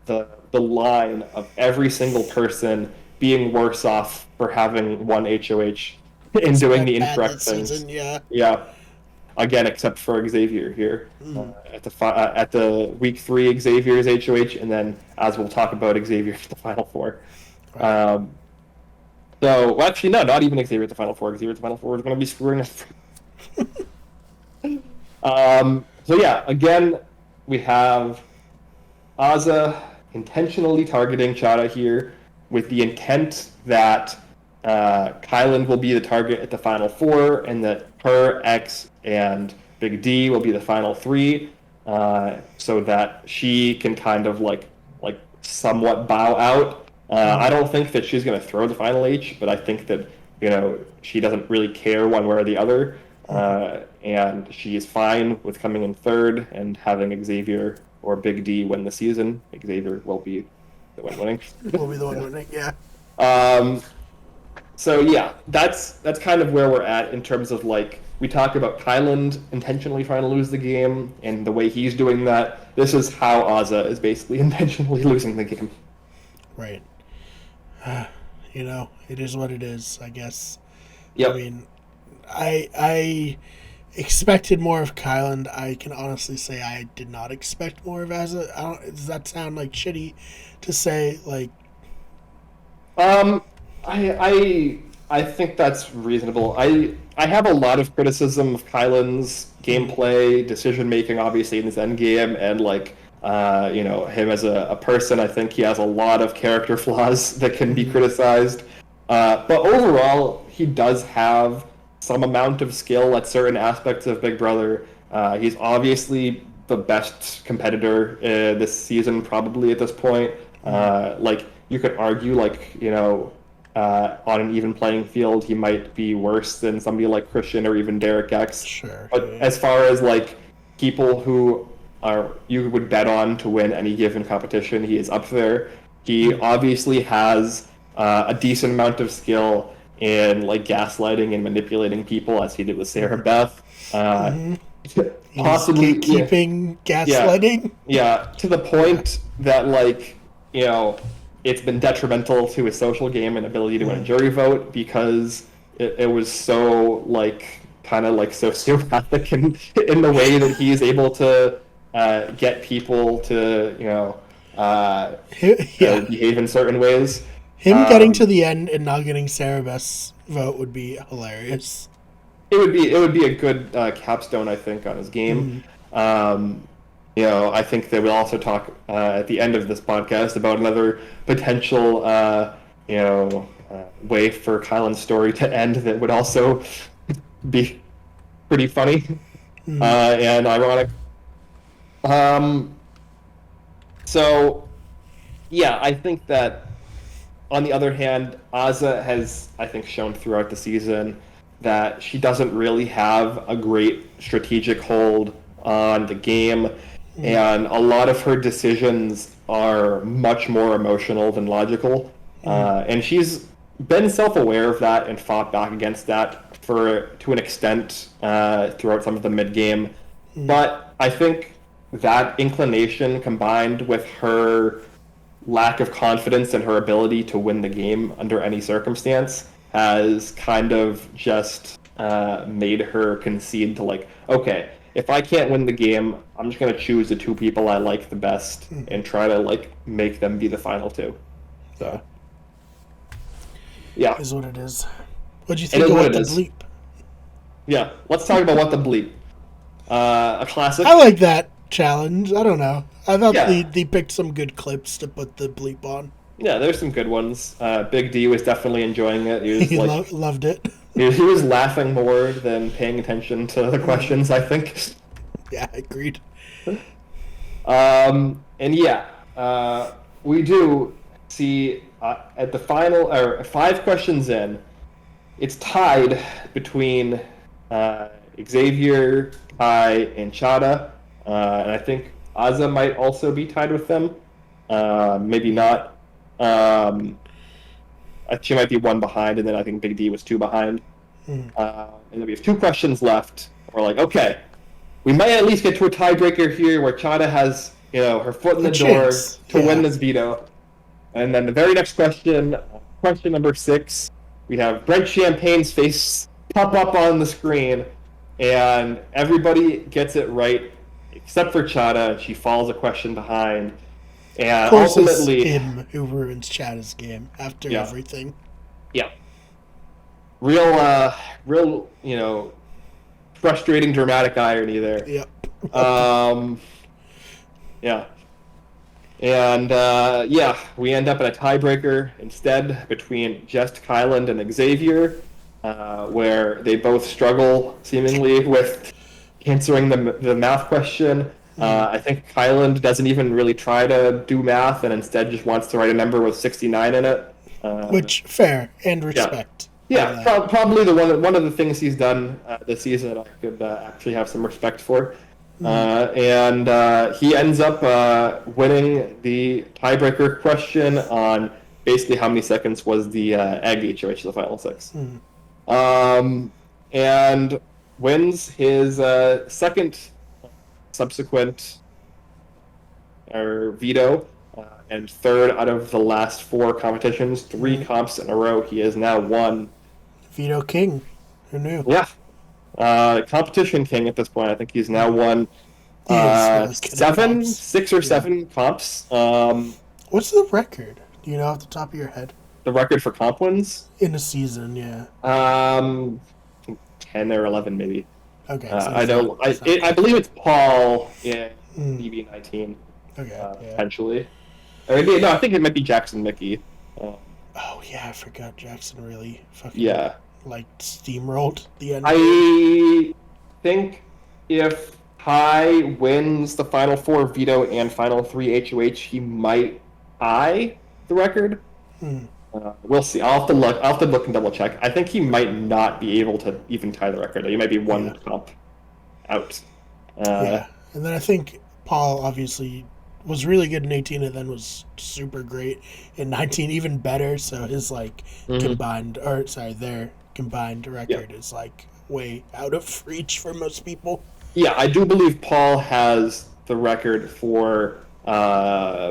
the line of every single person being worse off for having one HOH and doing the incorrect things. Season, yeah. Again, except for Xavier here at the week 3 Xavier's HOH, and then as we'll talk about Xavier at the Final 4. Right. Well, actually, no, not even Xavier at the Final 4. Xavier at the Final 4 is going to be screwing up. So yeah, again, we have Azza intentionally targeting Chada here with the intent that Kyland will be the target at the Final 4, and that her, X, and Big D will be the Final 3, so that she can kind of like somewhat bow out. I don't think that she's going to throw the Final H, but I think that she doesn't really care one way or the other, and she is fine with coming in third and having Xavier or Big D win the season. Xavier will be the one winning. Will be the one winning, yeah. So yeah, that's kind of where we're at in terms of like we talk about Kyland intentionally trying to lose the game and the way he's doing that. This is how Azza is basically intentionally losing the game. Right. It is what it is, I guess. Yep. I mean, I expected more of Kyland. I can honestly say I did not expect more of Azza. Does that sound like shitty to say? Like, I think that's reasonable. I have a lot of criticism of Kyland's gameplay, decision making, obviously in this end game, and him as a person. I think he has a lot of character flaws that can be criticized. But overall, he does have some amount of skill at certain aspects of Big Brother. He's obviously the best competitor this season, probably at this point. You could argue, on an even playing field, he might be worse than somebody like Christian or even Derek X. Sure. But as far as people who you would bet on to win any given competition, he is up there. He obviously has a decent amount of skill in gaslighting and manipulating people, as he did with Sarah Beth. Possibly keeping gaslighting. Yeah, to the point that it's been detrimental to his social game and ability to win a jury vote because it was so sociopathic in the way that he's able to get people to behave in certain ways. Him getting to the end and not getting Sarah Beth's vote would be hilarious. It would be a good capstone, I think, on his game. I think that we'll also talk at the end of this podcast about another potential, way for Kyland's story to end that would also be pretty funny and ironic. So, yeah, I think that on the other hand, Aza has, I think, shown throughout the season that she doesn't really have a great strategic hold on the game, and a lot of her decisions are much more emotional than logical. And she's been self-aware of that and fought back against that for to an extent throughout some of the mid-game. But I think that inclination combined with her lack of confidence in her ability to win the game under any circumstance has kind of just made her concede to like, okay, if I can't win the game, I'm just gonna choose the two people I like the best and try to like make them be the final two. So, yeah, Is what it is. What'd you it think is of what what it the is. bleep? Yeah, let's talk about what the bleep. A classic. I like that challenge. I don't know. I thought Yeah. they picked some good clips to put the bleep on. Yeah, there's some good ones. Big D was definitely enjoying it. He was He like, loved it. he was laughing more than paying attention to the questions, I think. Yeah, agreed. And yeah, we do see at the final, or 5 questions in, it's tied between Xavier, Kai, and Chada. And I think Aza might also be tied with them. Maybe not. She might be one behind, and then I think Big D was 2 behind. And then we have 2 questions left. We're like, okay, we might at least get to a tiebreaker here where Chada has, her foot in the door to win this veto. And then the very next question, question number 6, we have Brent Champagne's face pop up on the screen, and everybody gets it right except for Chada, and she falls a question behind. And Of course, ultimately, it's him who ruins Chada's game after everything. Yeah. Real, frustrating, dramatic irony there. Yep. Yeah. And, we end up in a tiebreaker instead between just Kyland and Xavier, where they both struggle, seemingly, with answering the math question. I think Kyland doesn't even really try to do math and instead just wants to write a number with 69 in it. Which, fair, and respect. Yeah, probably one of the things he's done this season that I could actually have some respect for. And he ends up winning the tiebreaker question on basically how many seconds was the egg HOH to the final 6. And wins his second subsequent veto and 3rd out of the last 4 competitions, 3 comps in a row. He has now won. Veto King. Who knew? Yeah. Competition king at this point. I think he's now won 6 or 7 comps. What's the record? Do you know off the top of your head? The record for comp wins? In a season, yeah. 10 or 11 maybe. Okay. I believe it's Paul in BB23. Okay. Potentially. Or maybe, no, I think it might be Jackson Mickey. Oh yeah, I forgot Jackson really fucking steamrolled the end. I think if Kai wins the final 4 veto and final 3 HOH, he might tie the record. We'll see. I'll have to look and double check. I think he might not be able to even tie the record. He might be one comp out. And then I think Paul obviously was really good in 18 and then was super great in 19, even better. So his their combined record is like way out of reach for most people. Yeah, I do believe Paul has the record for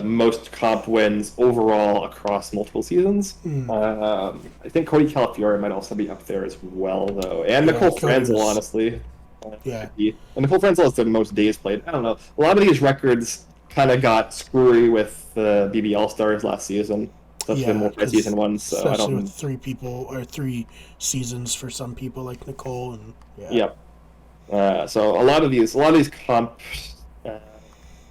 most comp wins overall across multiple seasons. I think Cody Calafiore might also be up there as well, though. And Nicole Franzel, honestly. And Nicole Franzel has the most days played. I don't know. A lot of these records kind of got screwy with the BB All-Stars last season. That's the multi-season ones. So especially I don't... with 3 people, or 3 seasons for some people like Nicole. And so a lot of these comp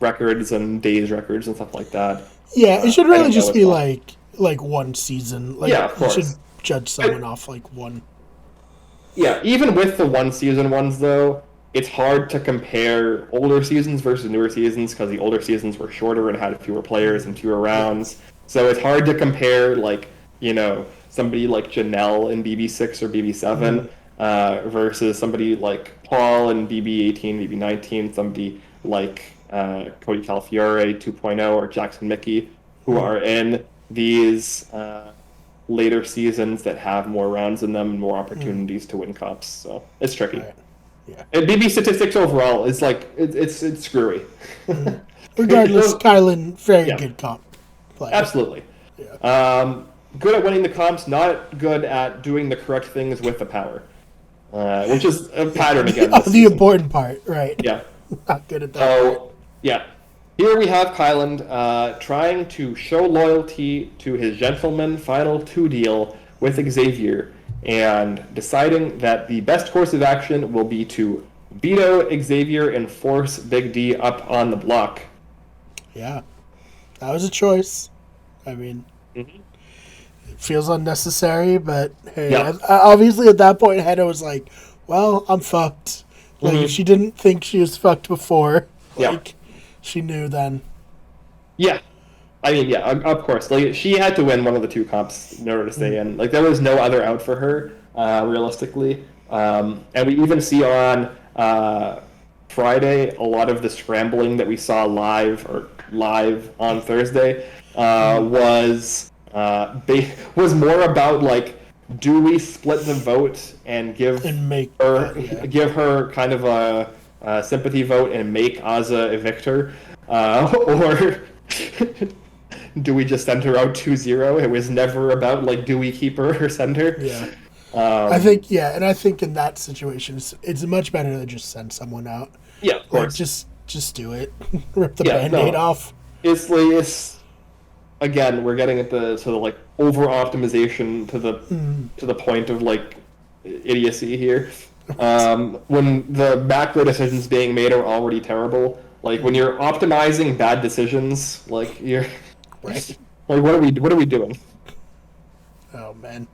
records and days records and stuff like that. Yeah, it should really just be like one season. Like, of course. You should judge someone off like one. Yeah, even with the 1 season ones though, it's hard to compare older seasons versus newer seasons because the older seasons were shorter and had fewer players and fewer rounds. So it's hard to compare, like, somebody like Janelle in BB6 or BB7 versus somebody like Paul in BB18, BB19, somebody like Cody Calafiore 2.0 or Jackson Mickey, who are in these later seasons that have more rounds in them and more opportunities to win cups. So it's tricky. Right. Yeah. And BB statistics overall is like it's screwy. Regardless, Kyland, very Yeah. good comp player. Absolutely. Yeah. Good at winning the comps, not good at doing the correct things with the power, which is a pattern again. This The season. important part, right? Yeah. Not good at that. So, yeah. Here we have Kyland trying to show loyalty to his gentleman final 2 deal with Xavier and deciding that the best course of action will be to veto Xavier and force Big D up on the block. Yeah. That was a choice. I mean, it feels unnecessary, but hey, Yeah. obviously at that point, Hannah was like, well, I'm fucked. Like, if she didn't think she was fucked before, like, she knew then. Yeah. I mean, yeah, of course. Like, she had to win one of the 2 comps in order to stay in. Like, there was no other out for her, realistically. And we even see on Friday a lot of the scrambling that we saw live on Thursday was more about, like, do we split the vote and give her kind of a sympathy vote and make Azza a victor, or do we just send her out 2-0? It was never about, like, do we keep her or send her? Yeah. I think in that situation, it's much better to just send someone out. Yeah, of course. Just do it. Rip the Band-Aid off. It's again, we're getting at the sort of, like, over-optimization to the point of, like, idiocy here. When the macro decisions being made are already terrible, like, when you're optimizing bad decisions, like, you're right. Like, what are we doing? Oh man.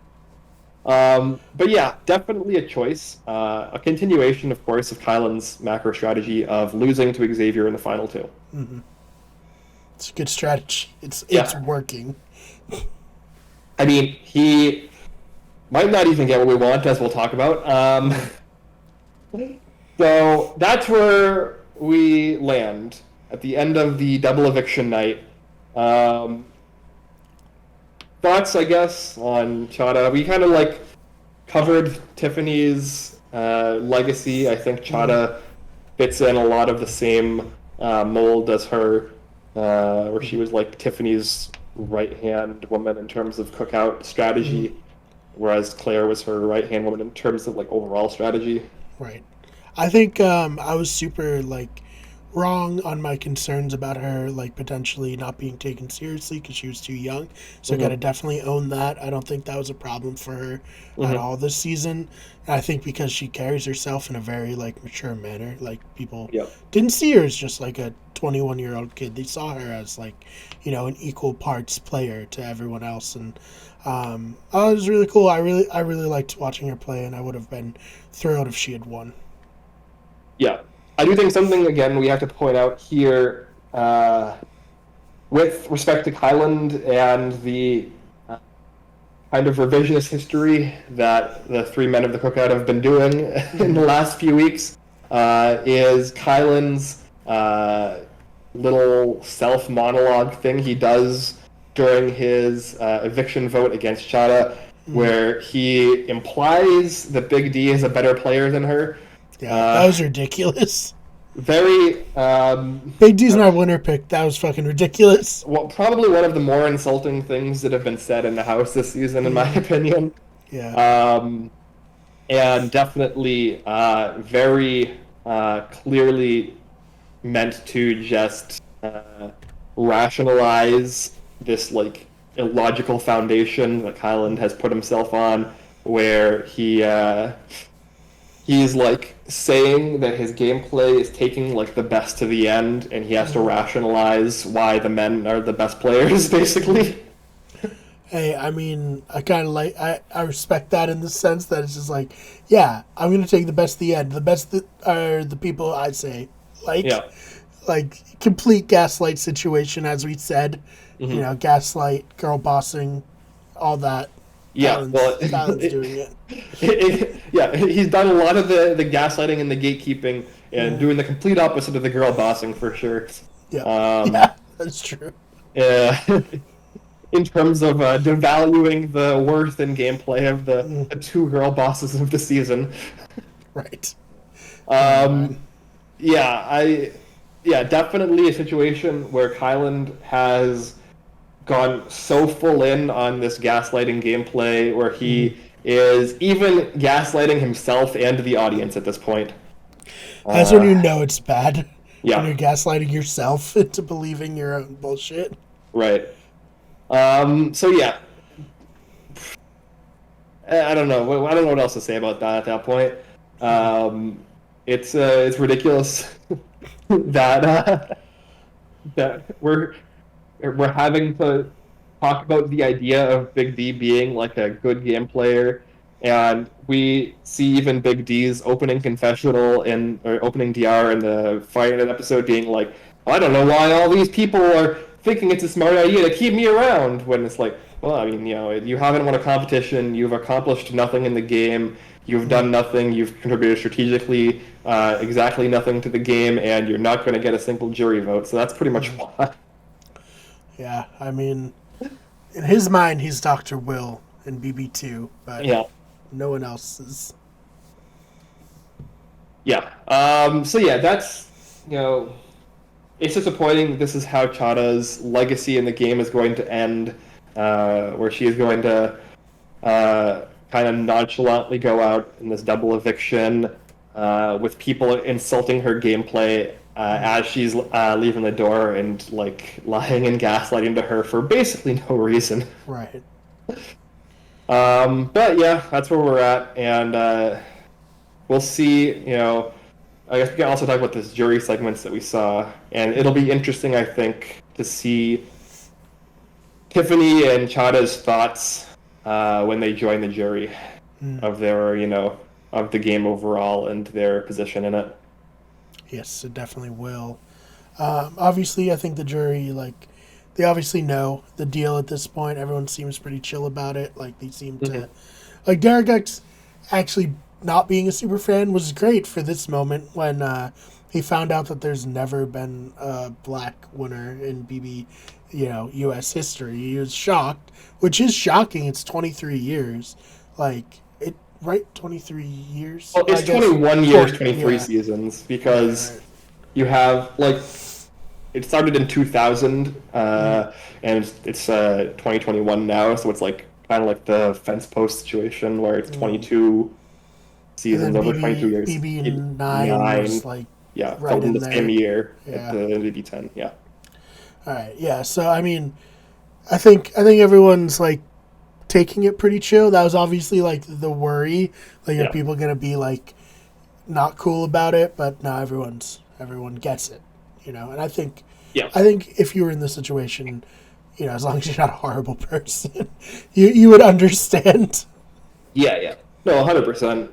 But yeah, definitely a choice. A continuation, of course, of Kyland's macro strategy of losing to Xavier in the final 2. Mm-hmm. It's a good strategy. It's working. I mean, he might not even get what we want, as we'll talk about. So that's where we land at the end of the double eviction night. Thoughts, I guess, on Chada. We kind of, like, covered Tiffany's legacy. I think Chada fits in a lot of the same mold as her, where she was, like, Tiffany's right-hand woman in terms of cookout strategy, whereas Claire was her right-hand woman in terms of, like, overall strategy. Right. I think I was super, like, wrong on my concerns about her, like, potentially not being taken seriously because she was too young. So I gotta definitely own that. I don't think that was a problem for her at all this season. And I think because she carries herself in a very, like, mature manner. Like, people didn't see her as just, like, a 21-year-old kid. They saw her as, like, you know, an equal parts player to everyone else. And it was really cool. I really liked watching her play, and I would have been thrilled if she had won. Yeah. I do think something, again, we have to point out here with respect to Kyland and the kind of revisionist history that the 3 men of the cookout have been doing in the last few weeks is Kyland's little self-monologue thing he does during his eviction vote against Chada, where he implies that Big D is a better player than her. Yeah, that was ridiculous. Very... Big D's my winner pick. That was fucking ridiculous. Well, probably one of the more insulting things that have been said in the house this season, in my opinion. Yeah. And definitely very clearly meant to just rationalize this, like, illogical foundation that Kyland has put himself on, where he's, like, saying that his gameplay is taking, like, the best to the end, and he has to rationalize why the men are the best players, basically. Hey, I mean, I kind of like, I respect that in the sense that it's just like, yeah, I'm going to take the best at the end. The best that are the people I say. Yeah. Like, complete gaslight situation, as we said. You Hmm. know, gaslight, girl bossing, all that. Yeah. Well, Kyland's doing it. yeah, he's done a lot of the gaslighting and the gatekeeping and Yeah. doing the complete opposite of the girl bossing for sure. Yep. Um, Yeah, that's true. uh, in terms of devaluing the worth and gameplay of the two girl bosses of the season. Right. Oh, man. Um, yeah, yeah, definitely a situation where Kyland has gone so full in on this gaslighting gameplay where he is even gaslighting himself and the audience at this point. That's when you Uh, know it's bad. When yeah, you're gaslighting yourself into believing your own bullshit. right. So yeah, I don't know. I don't know what else to say about that at that point. Um, it's ridiculous that that we're having to talk about the idea of Big D being like a good game player, and we see even Big D's opening confessional or opening DR in the Fire Night episode being like, I don't know why all these people are thinking it's a smart idea to keep me around. When it's like, well, I mean, you haven't won a competition, you've accomplished nothing in the game, you've done nothing, you've contributed strategically exactly nothing to the game, and you're not going to get a single jury vote. So that's pretty much why. Yeah, I mean, in his mind, he's Dr. Will in BB2, but Yeah. no one else is. Yeah. So yeah, that's it's disappointing. This is how Chada's legacy in the game is going to end, where she is going to kind of nonchalantly go out in this double eviction with people insulting her gameplay as she's leaving the door and like lying and gaslighting to her for basically no reason. Right. But yeah, that's where we're at, and we'll see. I guess we can also talk about this jury segments that we saw, and it'll be interesting, I think, to see Tiffany and Chada's thoughts when they join the jury of their, of the game overall and their position in it. Yes, it definitely will. Obviously, I think the jury, like, they obviously know the deal at this point. Everyone seems pretty chill about it. Like, they seem to. Like, Derek X actually not being a super fan was great for this moment when he found out that there's never been a black winner in BB, U.S. history. He was shocked, which is shocking. It's 23 years. Like, right? 23 years? Well, it's I guess. 21 years, 23 Yeah. seasons, because Right. you have, like, it started in 2000, and it's 2021 now, so it's like kind of like the fence post situation where it's 22 And seasons then over 22 years. BB9 was like Yeah, right filmed in in the same there. year Yeah. at the BB10. Yeah, All right. Yeah. So I mean, I think everyone's like taking it pretty chill. That was obviously like the worry. Like, are yeah, people gonna be like not cool about it? But no, everyone gets it. And yeah, I think if you were in this situation, as long as you're not a horrible person, you would understand. yeah. No, 100%.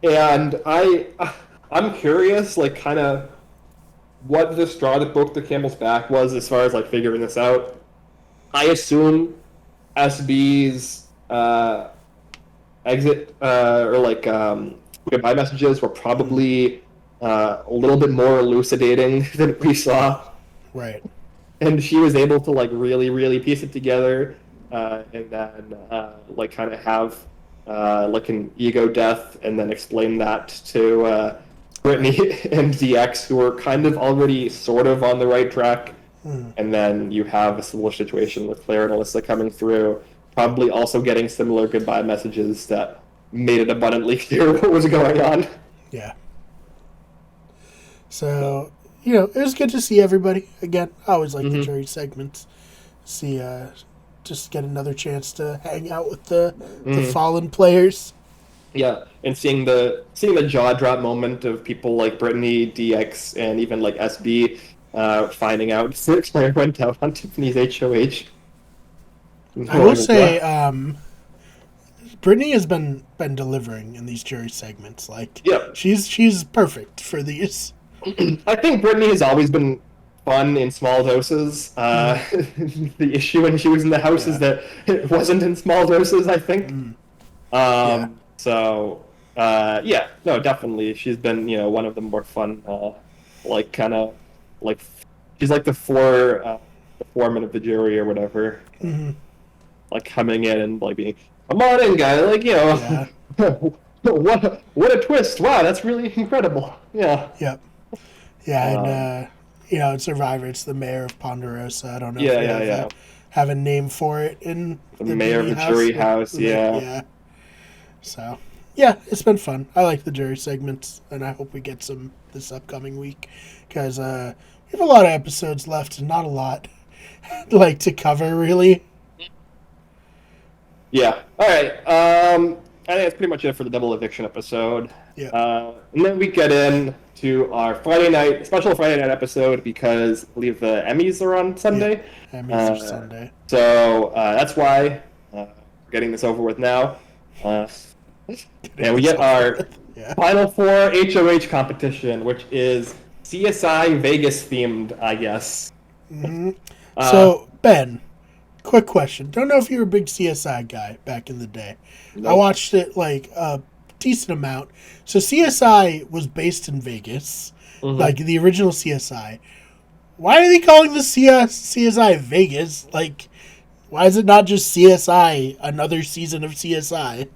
And I'm curious, like, kind of what the straw that broke the camel's back was as far as like figuring this out. I assume SB's exit or like goodbye messages were probably a little bit more elucidating than we saw, Right. and she was able to like really, really piece it together, and then like kind of have like an ego death, and then explain that to Brittany and DX, who were kind of already sort of on the right track. And then you have a similar situation with Claire and Alyssa coming through, probably also getting similar goodbye messages that made it abundantly clear what was going on. Yeah. So, So, it was good to see everybody again. I always like the mhm. jury segments. See, just get another chance to hang out with the fallen players. Yeah, and seeing the jaw drop moment of people like Brittany, DX, and even like SB finding out that Claire went out on Tiffany's HOH. I will say, Brittany has been delivering in these jury segments. Like, Yep. she's perfect for these. I think Brittany has always been fun in small doses. The issue when she was in the house is that it wasn't in small doses, I think. Yeah. So, yeah, no, definitely. She's been, one of the more fun, like, kind of, like, she's like the foreman of the jury or whatever. Like, coming in and, like, being, come on in, guy. Like, Yeah. what a twist. Wow, that's really incredible. Yeah. Yep. Yeah, and in Survivor, it's the mayor of Ponderosa. I don't know Yeah, if you yeah. have a name for it in The mayor of the jury house, yeah. Yeah. So, yeah, it's been fun. I like the jury segments, and I hope we get some this upcoming week because we have a lot of episodes left and not a lot like to cover, really. Yeah. All right. I think that's pretty much it for the double eviction episode. Yeah. And then we get in to our special Friday night episode because I believe the Emmys are on Sunday. Yeah. Emmys are Sunday. So that's why we're getting this over with now. And we get our Final Four HOH competition, which is CSI Vegas themed, I guess. So, Ben, quick question. Don't know if you were a big CSI guy back in the day. Nope. I watched it like a decent amount. So CSI was based in Vegas, like the original CSI. Why are they calling this CSI Vegas? Like, why is it not just CSI, another season of CSI?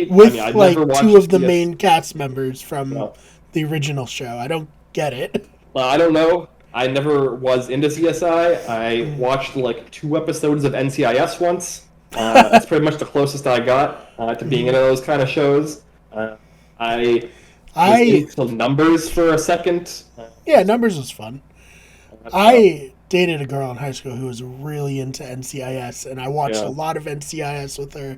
With like two of the main cast members from the original show. I don't get it. I don't know. I never was into CSI. I watched like 2 episodes of NCIS once. That's pretty much the closest I got to being into those kind of shows. I was into Numbers for a second. Yeah, Numbers was fun. I dated a girl in high school who was really into NCIS, and I watched a lot of NCIS with her,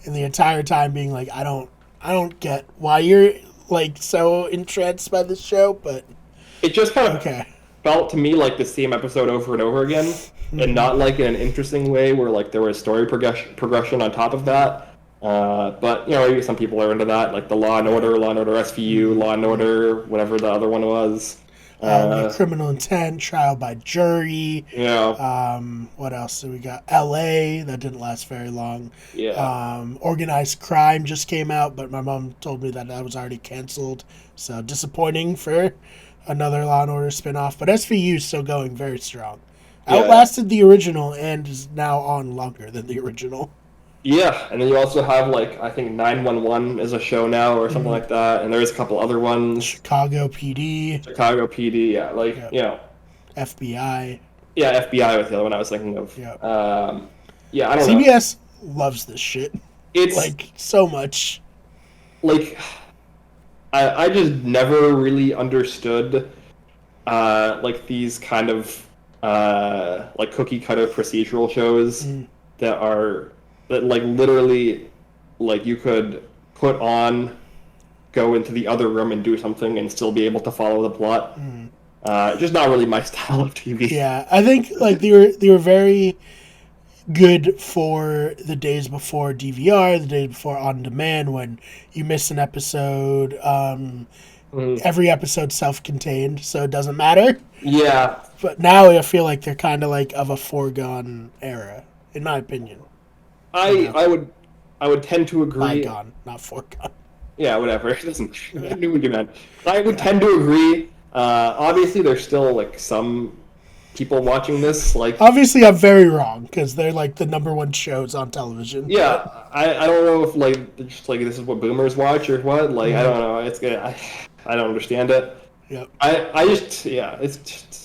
and the entire time being like, I don't get why you're like so entranced by this show, but it just kind of felt to me like the same episode over and over again, and not like in an interesting way where like there was story progression on top of that. But maybe some people are into that, like the Law and Order SVU, Law and Order, whatever the other one was. Criminal Intent, Trial by Jury. Yeah. What else? So we got L.A. That didn't last very long. Yeah. Organized Crime just came out, but my mom told me that was already canceled. So disappointing for another Law and Order spinoff. But SVU is still going very strong. Outlasted the original and is now on longer than the original. Yeah, and then you also have, like, I think 911 is a show now or something like that, and there's a couple other ones. Chicago PD, yeah, like, FBI. Yeah, FBI was the other one I was thinking of. Yep. I don't know. CBS loves this shit. It's, like, so much. Like, I just never really understood, like, these kind of, like, cookie-cutter procedural shows that like literally like you could put on, go into the other room and do something and still be able to follow the plot. Just not really my style of TV. Yeah, I think like they were very good for the days before DVR, the days before on demand, when you miss an episode. Every episode's self-contained, so it doesn't matter. Yeah. But now I feel like they're kind of like of a foregone era, in my opinion. I would tend to agree. Bygone, not foregone. Yeah, whatever. It doesn't. I knew what you meant. I would tend to agree. Obviously, there's still like some people watching this. Like, obviously, I'm very wrong because they're like the #1 shows on television. Yeah, I don't know if like just like this is what boomers watch or what. Like, I don't know. It's good. I don't understand it. Yep. I just it's just.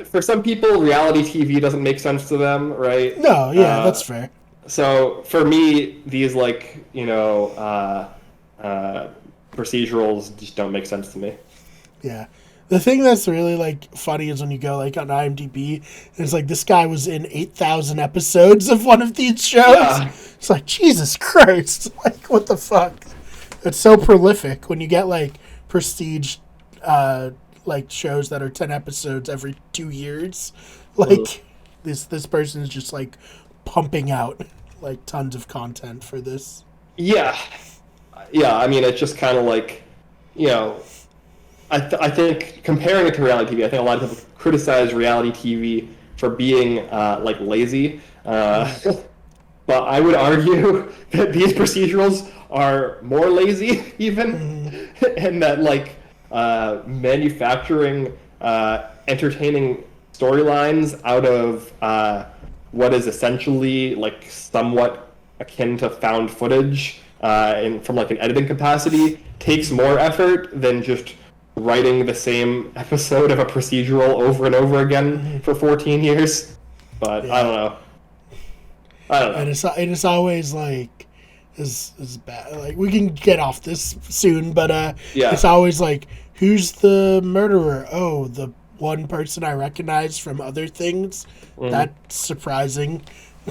For some people, reality TV doesn't make sense to them, right? No, yeah, that's fair. So for me, these like procedurals just don't make sense to me. Yeah, the thing that's really like funny is when you go like on IMDb, it's like this guy was in 8,000 episodes of one of these shows. Yeah. It's like Jesus Christ, like what the fuck? It's so prolific when you get like prestige. Like shows that are 10 episodes every 2 years. Like, This person is just like pumping out like tons of content for this. Yeah, yeah. I mean, it's just kind of like, you know, I think comparing it to reality TV, I think a lot of people criticize reality TV for being like lazy. But I would argue that these procedurals are more lazy, even, and that like manufacturing entertaining storylines out of what is essentially like somewhat akin to found footage from like an editing capacity takes more effort than just writing the same episode of a procedural over and over again for 14 years. But I don't know. And it's always like is bad. Like we can get off this soon, but it's always like, who's the murderer? Oh, the one person I recognize from other things. That's surprising,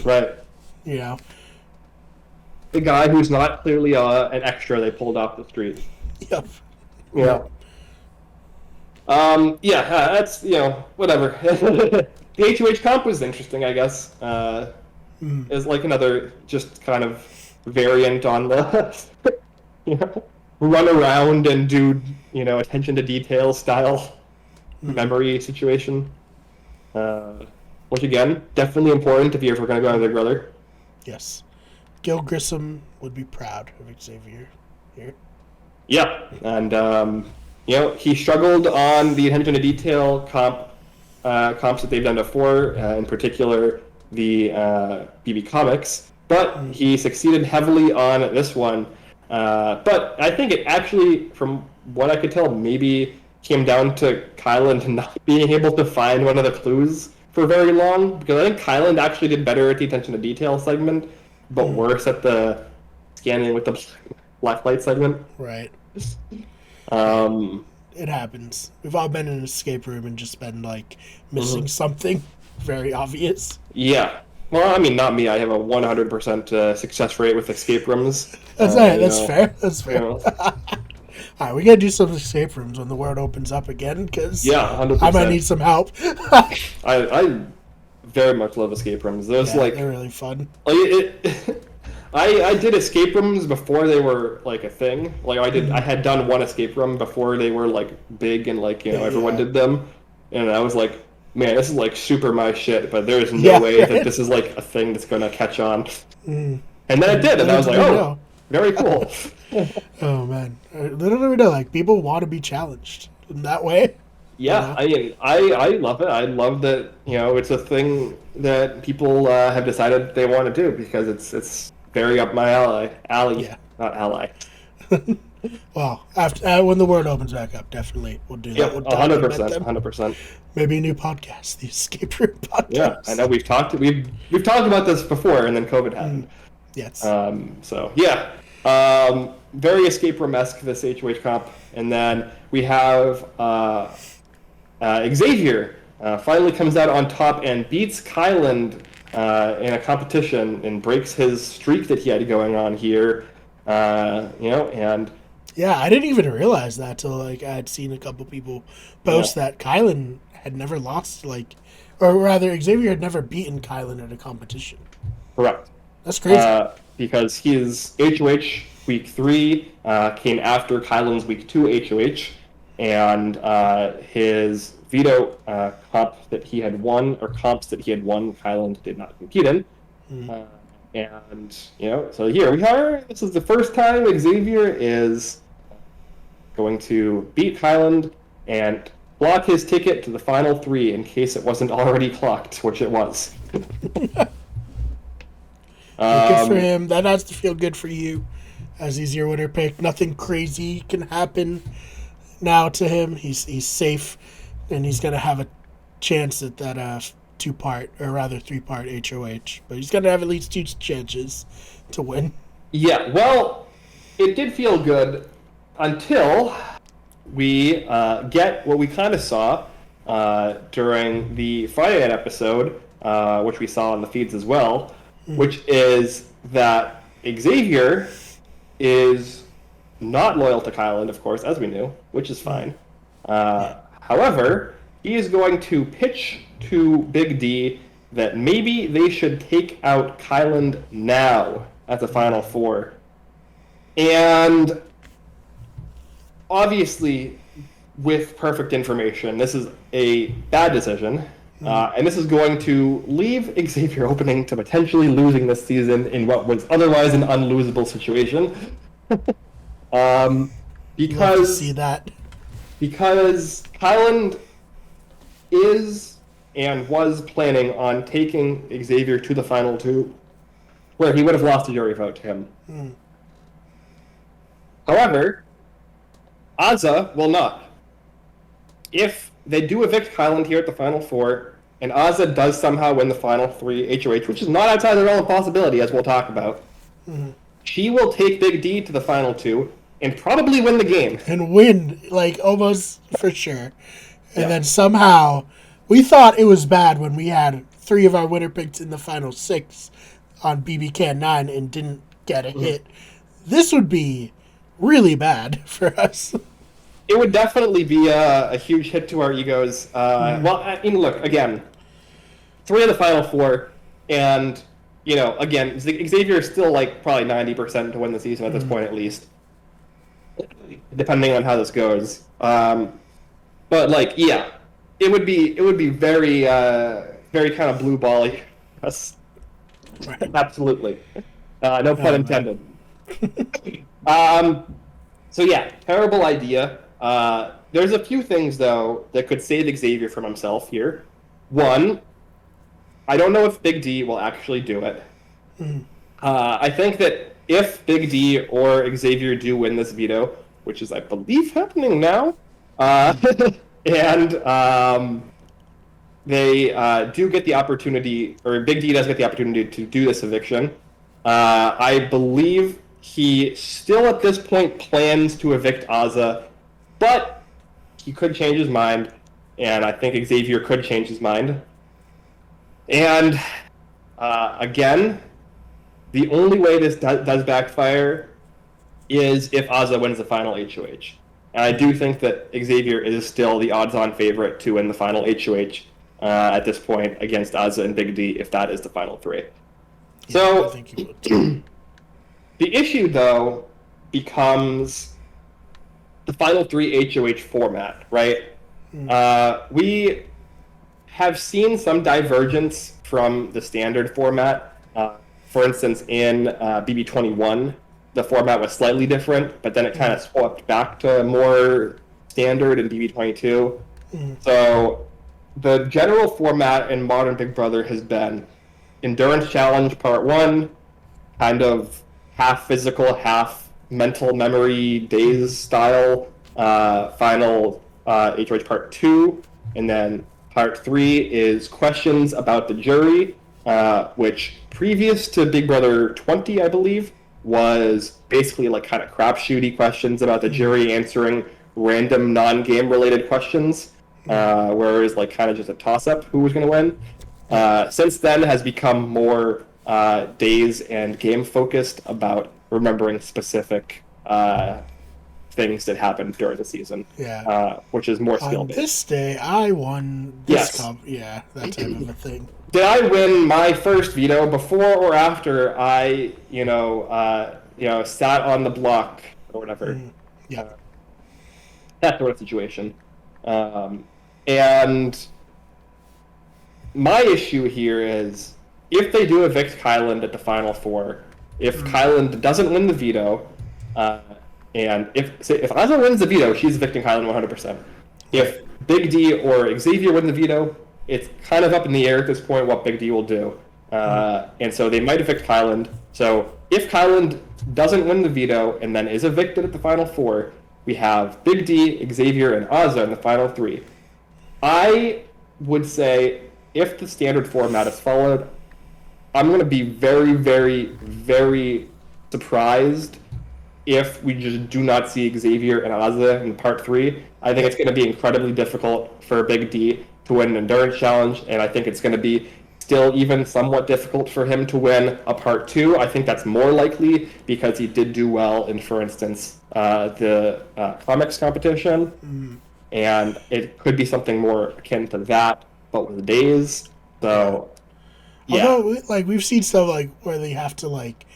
right? You know, the guy who's not clearly an extra they pulled off the street. Yep. Yeah. That's, whatever. The HOH comp was interesting, I guess. Is like another just kind of variant on the run around and do attention to detail style memory situation, which again definitely important if you're ever going to go on Big Brother. Yes, Gil Grissom would be proud of Xavier here. Yeah, and he struggled on the attention to detail comps that they've done before, in particular the BB comics, but he succeeded heavily on this one. But I think it actually, from what I could tell, maybe came down to Kyland not being able to find one of the clues for very long, because I think Kyland actually did better at the attention to detail segment, but worse at the scanning with the black light segment. Right. It happens. We've all been in an escape room and just been like missing something very obvious. Yeah. Well, I mean, not me. I have a 100% success rate with escape rooms. That's right. That's fair. That's fair. All right, we gotta do some escape rooms when the world opens up again, because 100%. I might need some help. I very much love escape rooms. They're really fun. I did escape rooms before they were like a thing. Like I had done one escape room before they were like big and like everyone did them, and I was like, man, this is like super my shit. But there is no way that this is like a thing that's gonna catch on. And then it did, and I was like, oh, very cool. Oh man, little do we know, like people want to be challenged in that way. Yeah, I love it. I love that it's a thing that people have decided they want to do, because it's very up my alley. Not ally. Well, after when the world opens back up, definitely we'll do that. 100%. Maybe a new podcast, the Escape Room Podcast. Yeah, I know we've talked about this before, and then COVID happened. Yes. So yeah, very escape room-esque, this HOH comp, and then we have Xavier finally comes out on top and beats Kyland in a competition and breaks his streak that he had going on here. And yeah, I didn't even realize that till I had seen a couple people post that Kyland had never lost, or rather Xavier had never beaten Kyland at a competition. Correct. That's crazy. Because his HOH week 3 came after Kyland's week 2 HOH, and his veto comp that he had won, or comps that he had won, Kyland did not compete in. So here we are. This is the first time Xavier is going to beat Kyland and block his ticket to the final 3 in case it wasn't already clocked, which it was. Good for him. That has to feel good for you, as he's your winner pick. Nothing crazy can happen now to him. He's safe, and he's gonna have a chance at that 2-part, or rather 3-part HOH. But he's gonna have at least 2 chances to win. Yeah, well, it did feel good until we get what we kind of saw during the Friday night episode, which we saw on the feeds as well, which is that Xavier is not loyal to Kyland, of course, as we knew, which is fine. However, he is going to pitch to Big D that maybe they should take out Kyland now at the Final Four. And obviously, with perfect information, this is a bad decision. And this is going to leave Xavier opening to potentially losing this season in what was otherwise an unlosable situation. Love to see that. Because Kyland is and was planning on taking Xavier to the Final Two, where he would have lost a jury vote to him. However, Azza will not. If they do evict Kyland here at the Final Four, and Azza does somehow win the Final 3 HOH, which is not outside the realm of possibility, as we'll talk about, she will take Big D to the Final 2 and probably win the game. And win, like, almost for sure. And then somehow, we thought it was bad when we had 3 of our winner picks in the Final 6 on BB Can 9 and didn't get a hit. This would be really bad for us. It would definitely be a huge hit to our egos. Well, I mean, look, again, 3 of the Final 4, and, you know, again, Xavier is still, like, probably 90% to win the season at this point, at least, depending on how this goes. But, like, yeah, it would be very, very kind of blue ball-y. Absolutely. No pun intended. So, yeah, terrible idea. There's a few things, though, that could save Xavier from himself here. One, I don't know if Big D will actually do it. I think that if Big D or Xavier do win this veto, which is, I believe, happening now, and they do get the opportunity, or Big D does get the opportunity to do this eviction, I believe he still at this point plans to evict Azza, but he could change his mind, and I think Xavier could change his mind. And again, the only way this does backfire is if Azza wins the final HOH. And I do think that Xavier is still the odds-on favorite to win the final HOH at this point against Azza and Big D if that is the final 3. Yeah, so I think he would too. The issue, though, becomes the final 3 HOH format, right? We have seen some divergence from the standard format. For instance, in BB21, the format was slightly different, but then it kind of swapped back to more standard in BB22. So the general format in Modern Big Brother has been Endurance Challenge Part 1, kind of half physical, half mental memory days style, final HOH Part 2, and then Part 3 is questions about the jury, which previous to Big Brother 20, I believe, was basically like kind of crapshooty questions about the jury answering random non-game related questions, where it was like kind of just a toss-up who was going to win. Since then has become more days and game focused about remembering specific things that happened during the season, which is more skill based. On this day, I won this that type of a thing. Did I win my first veto before or after I, sat on the block or whatever? That sort of situation. And my issue here is if they do evict Kyland at the Final Four, if Kyland doesn't win the veto, and if Azza wins the veto, she's evicting Kyland 100%. If Big D or Xavier win the veto, it's kind of up in the air at this point what Big D will do. And so they might evict Kyland. So if Kyland doesn't win the veto and then is evicted at the Final Four, we have Big D, Xavier, and Azza in the Final 3. I would say if the standard format is followed, I'm going to be very, very, very surprised if we just do not see Xavier and Azza in Part 3. I think it's going to be incredibly difficult for Big D to win an endurance challenge, and I think it's going to be still even somewhat difficult for him to win a Part 2. I think that's more likely because he did do well in, for instance, the comics competition, and it could be something more akin to that, but with days. So Yeah. Although, like, we've seen stuff like where they have to like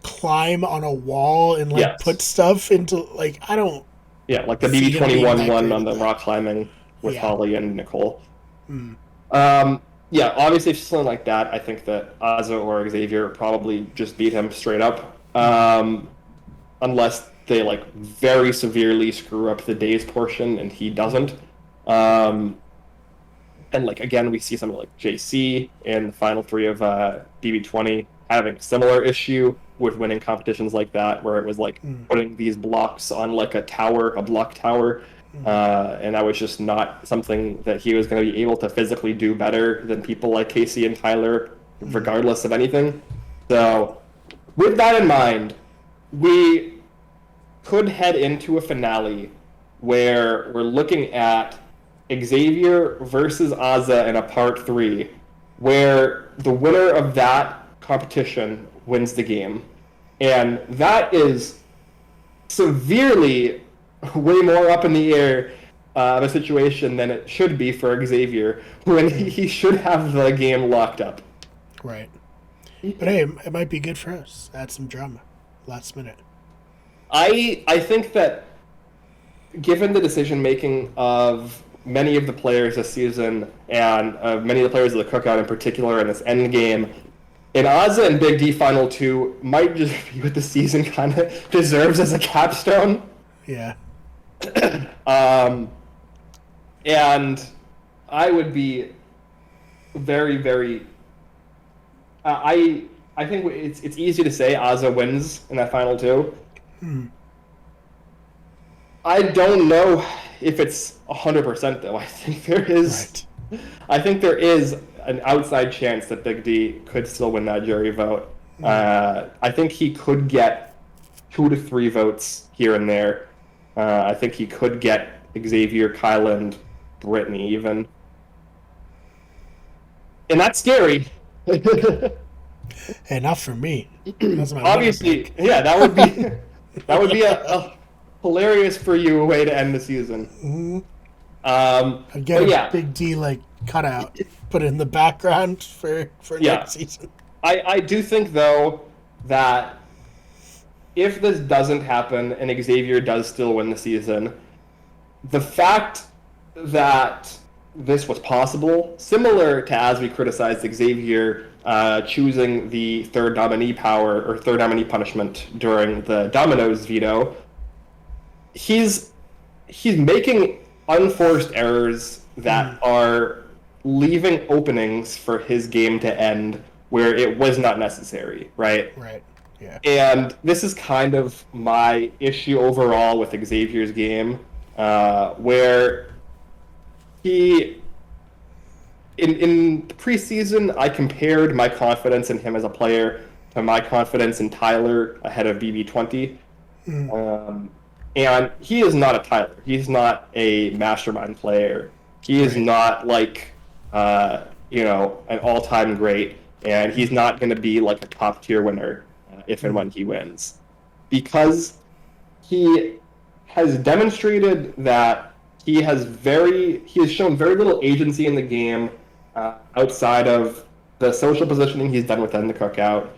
climb on a wall and like put Yes. stuff into like I don't Yeah, like the see him being BB21 that one great on at the that. rock climbing with Yeah. Holly and Nicole. Mm. Yeah, obviously, if something like that, I think that Ozzo or Xavier probably just beat him straight up. Unless they like very severely screw up the days portion and he doesn't. Um, and like again, we see something like JC in the final three of BB20 having a similar issue with winning competitions like that, where it was like putting these blocks on like a tower, a block tower, and that was just not something that he was going to be able to physically do better than people like Casey and Tyler, regardless of anything. So, with that in mind, we could head into a finale where we're looking at Xavier versus Ozza in a part 3, where the winner of that competition wins the game. And that is severely way more up in the air of a situation than it should be for Xavier, when he should have the game locked up. Right. But hey, it might be good for us. Add some drama. Last minute. I think that given the decision making of many of the players this season, and many of the players of the Cookout in particular in this end game, an Ozza and Big D Final 2 might just be what the season kind of deserves as a capstone. Yeah. And I would be very, very... I think it's easy to say Ozza wins in that Final 2. I don't know if it's 100% though. I think there is. Right. I think there is an outside chance that Big D could still win that jury vote. I think he could get 2 to 3 votes here and there. I think he could get Xavier, Kyland, Brittany even, and that's scary. Hey, not for me. That's my Obviously, yeah, that would be a hilarious for you way to end the season. I'd get a Big D like cutout, put it in the background for next season. I do think though that if this doesn't happen and Xavier does still win the season, the fact that this was possible, similar to as we criticized Xavier choosing the third nominee power or third nominee punishment during the Dominoes veto, he's making unforced errors that are leaving openings for his game to end where it was not necessary, right? Right. Yeah. And this is kind of my issue overall with Xavier's game, where he, in the preseason, I compared my confidence in him as a player to my confidence in Tyler ahead of BB20. And he is not a Tyler. He's not a mastermind player. He is not like, an all-time great. And he's not going to be like a top-tier winner if and when he wins. Because he has demonstrated that he has shown very little agency in the game outside of the social positioning he's done within the Cookout,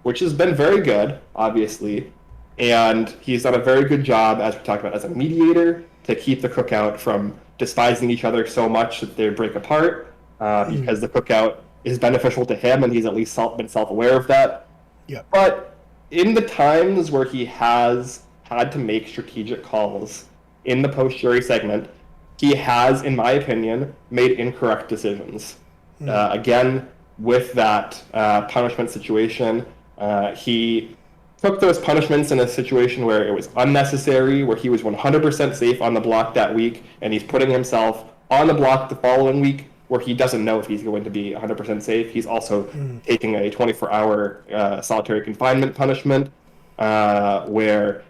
which has been very good, obviously. And he's done a very good job, as we talked about, as a mediator to keep the Cookout from despising each other so much that they break apart, because the Cookout is beneficial to him, and he's at least been self-aware of that. Yep. But in the times where he has had to make strategic calls in the post-jury segment, he has, in my opinion, made incorrect decisions. Again, with that punishment situation, he took those punishments in a situation where it was unnecessary, where he was 100% safe on the block that week, and he's putting himself on the block the following week where he doesn't know if he's going to be 100% safe. He's also taking a 24-hour solitary confinement punishment, where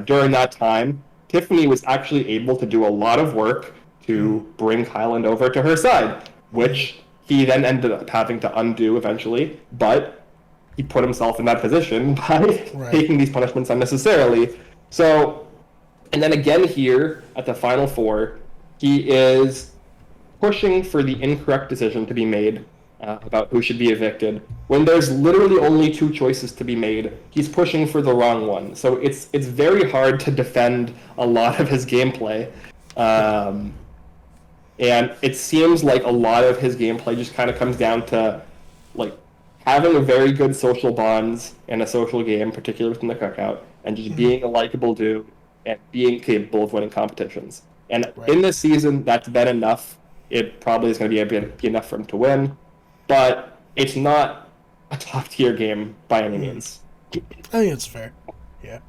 during that time, Tiffany was actually able to do a lot of work to bring Kyland over to her side, which he then ended up having to undo eventually, but he put himself in that position by taking these punishments unnecessarily. So, and then again here at the Final Four, he is pushing for the incorrect decision to be made about who should be evicted. When there's literally only two choices to be made, he's pushing for the wrong one. So it's very hard to defend a lot of his gameplay. And it seems like a lot of his gameplay just kind of comes down to like having a very good social bonds in a social game, particularly within the cookout, and just being a likable dude and being capable of winning competitions. And in this season, that's been enough. It probably is going to be enough for him to win, but it's not a top tier game by any means. I think it's fair. Yeah.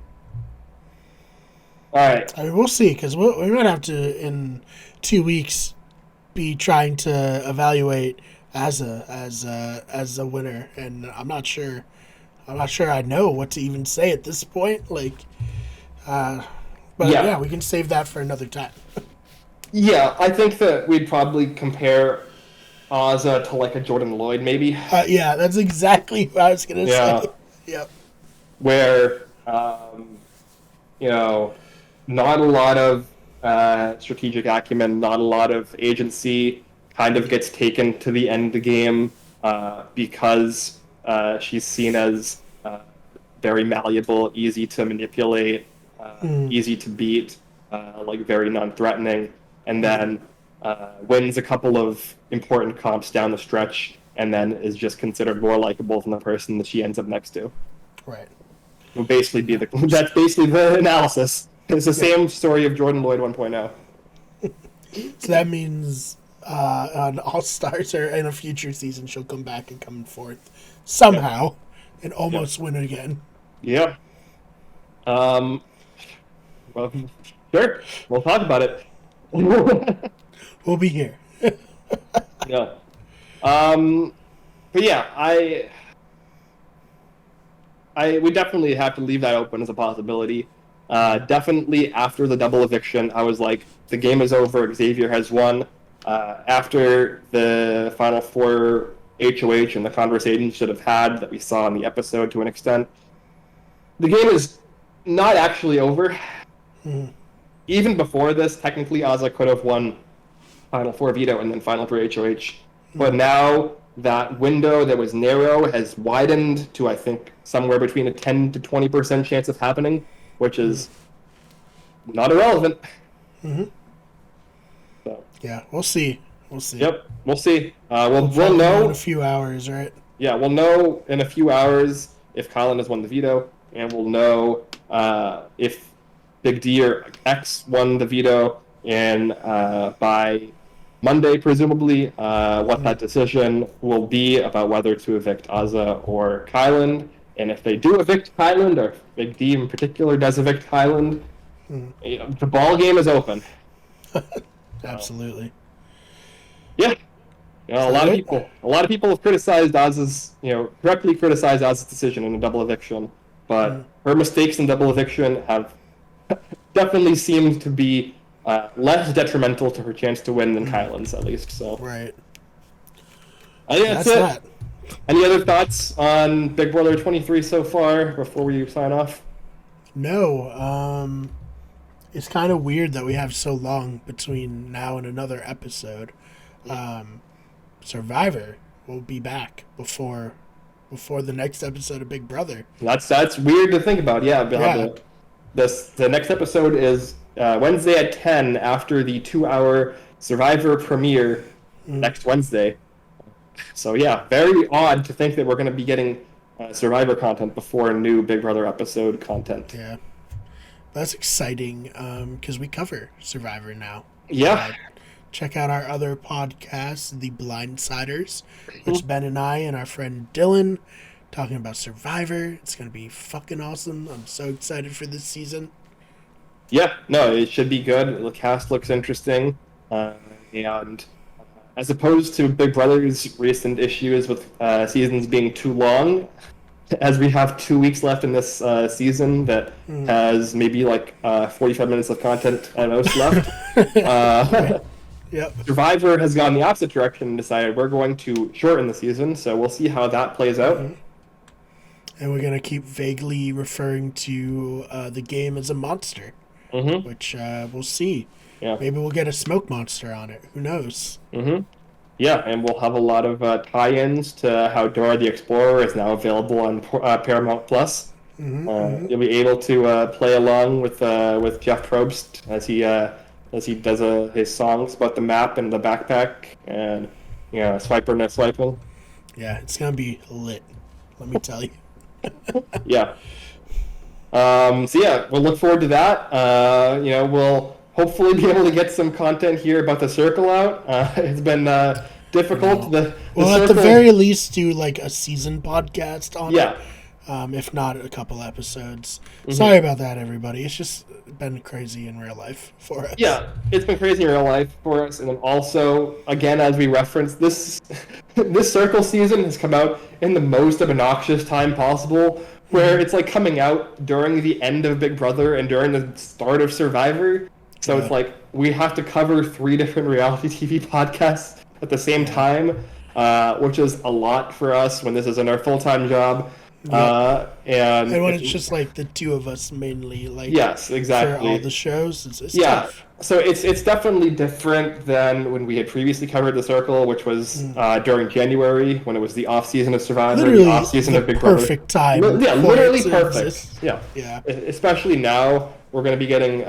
All right. I mean, we'll see, because we might have to, in 2 weeks, be trying to evaluate as a winner, and I'm not sure I know what to even say at this point. Like, but yeah, we can save that for another time. Yeah, I think that we'd probably compare Ozza to like a Jordan Lloyd, maybe. Yeah, that's exactly what I was gonna say. Yep. Where not a lot of strategic acumen, not a lot of agency, kind of gets taken to the end of the game because she's seen as very malleable, easy to manipulate, easy to beat, like very non-threatening, and then wins a couple of important comps down the stretch, and then is just considered more likable than the person that she ends up next to. Right. That's basically the analysis. It's the same story of Jordan Lloyd 1.0. So that means on All-Stars or in a future season, she'll come back and come forth somehow and almost win again. Yeah. Well, sure. We'll talk about it. We'll be here. Yeah. But yeah, we definitely have to leave that open as a possibility. Definitely after the double eviction, I was like, the game is over. Xavier has won. After the Final Four HOH and the conversation should have had that we saw in the episode to an extent, the game is not actually over. Even before this, technically, Ozza could have won Final Four veto and then Final Four HOH. But now that window that was narrow has widened to, I think, somewhere between a 10 to 20% chance of happening, which is not irrelevant. So. Yeah, we'll see. Yep, we'll see. We'll know know in a few hours, right? Yeah, we'll know in a few hours if Kyland has won the veto, and we'll know if Big D or X won the veto, and by Monday, presumably, what that decision will be about whether to evict Ozza or Kyland. And if they do evict Kyland, or if Big D in particular does evict Kyland, the ball game is open. Absolutely. Yeah. A lot of people have criticized Oz's, correctly criticized Oz's decision in a double eviction, but her mistakes in double eviction have definitely seemed to be less detrimental to her chance to win than Kyland's, at least. So. Right. I think that's it. That. Any other thoughts on Big Brother 23 so far before we sign off? No. It's kind of weird that we have so long between now and another episode. Survivor will be back before the next episode of Big Brother. That's weird to think about. Yeah. The next episode is Wednesday at 10 after the 2-hour Survivor premiere next Wednesday. So yeah, very odd to think that we're going to be getting Survivor content before a new Big Brother episode content. Yeah. That's exciting because we cover Survivor now. Yeah. Check out our other podcast, The Blindsiders, which Ben and I and our friend Dylan talking about Survivor. It's going to be fucking awesome. I'm so excited for this season. Yeah, no, it should be good. The cast looks interesting. And as opposed to Big Brother's recent issues with seasons being too long, as we have 2 weeks left in this season that has maybe like 45 minutes of content at most left. Yep. Survivor has gone the opposite direction and decided we're going to shorten the season, so we'll see how that plays out. And we're going to keep vaguely referring to the game as a monster, which we'll see. Yeah. Maybe we'll get a smoke monster on it. Who knows? Yeah, and we'll have a lot of tie-ins to how Dora the Explorer is now available on Paramount Plus. You'll be able to play along with Jeff Probst as he does his songs about the map and the backpack and swiper no swiping. Yeah, it's gonna be lit. Let me tell you. Yeah. So yeah, we'll look forward to that. We'll hopefully be able to get some content here about the circle out. It's been difficult. Well, at the very least, do like a season podcast on yeah. it. If not a couple episodes. Sorry about that, everybody. It's just been crazy in real life for us. Yeah, it's been crazy in real life for us, and then also, again, as we referenced, this circle season has come out in the most obnoxious time possible, where it's like coming out during the end of Big Brother and during the start of Survivor. So it's like we have to cover 3 different reality TV podcasts at the same time, which is a lot for us when this isn't our full-time job. And when it's just like the two of us mainly, like yes, exactly. for all the shows, it's tough. So it's definitely different than when we had previously covered the circle, which was during January when it was the off season of Survivor, literally the off season of Big Brother. Perfect time. Literally perfect. Exist. Yeah. Especially now, we're going to be getting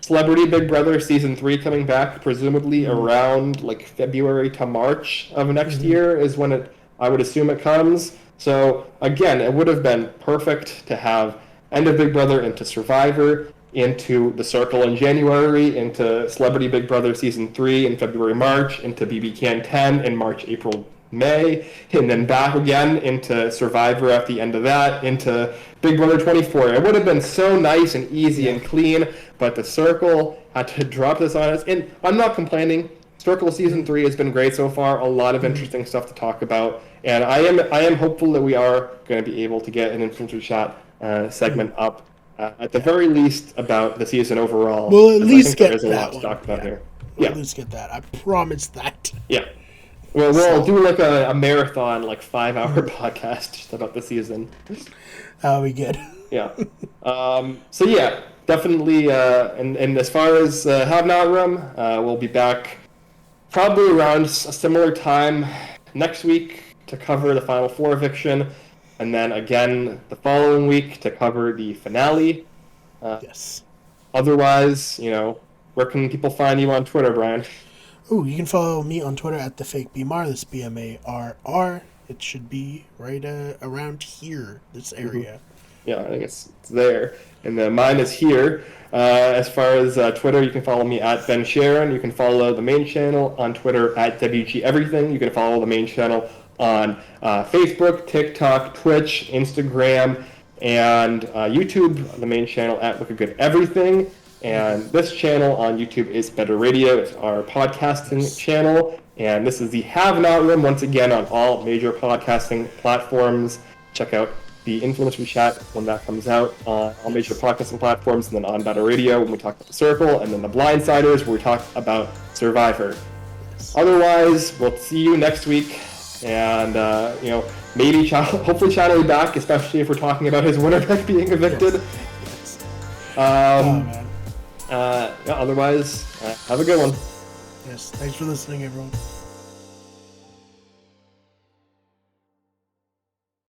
Celebrity Big Brother season 3 coming back, presumably around like February to March of next year is when I would assume it comes. So again, it would have been perfect to have end of Big Brother into Survivor, into the circle in January, into Celebrity Big Brother season 3 in February, March, into BB Can 10 in March, April, May, and then back again into Survivor at the end of that, into Big Brother 24. It would have been so nice and easy and clean, but the circle had to drop this on us. And I'm not complaining. Circle season 3 has been great so far. A lot of interesting stuff to talk about, and I am hopeful that we are going to be able to get an influencer chat segment up at the very least about the season overall. We'll at least get there's a that lot to talk about here. We'll at least get that. I promise that. Yeah. Well, we'll do like a marathon, like 5-hour podcast just about the season. That'll be good. Yeah. So yeah, definitely. And as far as Have Not Room, we'll be back probably around a similar time next week to cover the final 4 eviction, and then again the following week to cover the finale. Yes. Otherwise, where can people find you on Twitter, Brian? Oh, you can follow me on Twitter at @theFakeBMar. That's BMARR. It should be right around here, this area. Yeah, I think it's there. And then mine is here. As far as Twitter, you can follow me at Ben Sharon. You can follow the main channel on Twitter at WG Everything. You can follow the main channel on Facebook, TikTok, Twitch, Instagram, and YouTube. The main channel at Look a Good Everything. And this channel on YouTube is Better Radio. It's our podcasting channel. And this is the Have Not Room, once again, on all major podcasting platforms. Check out the Influencer Chat when that comes out on all major podcasting platforms, and then on Better Radio when we talk about the circle, and then the Blindsiders where we talk about Survivor. Otherwise, we'll see you next week, and maybe hopefully Chad will be back, especially if we're talking about his winner pick being evicted. Yes. Otherwise, have a good one. Yes, thanks for listening, everyone.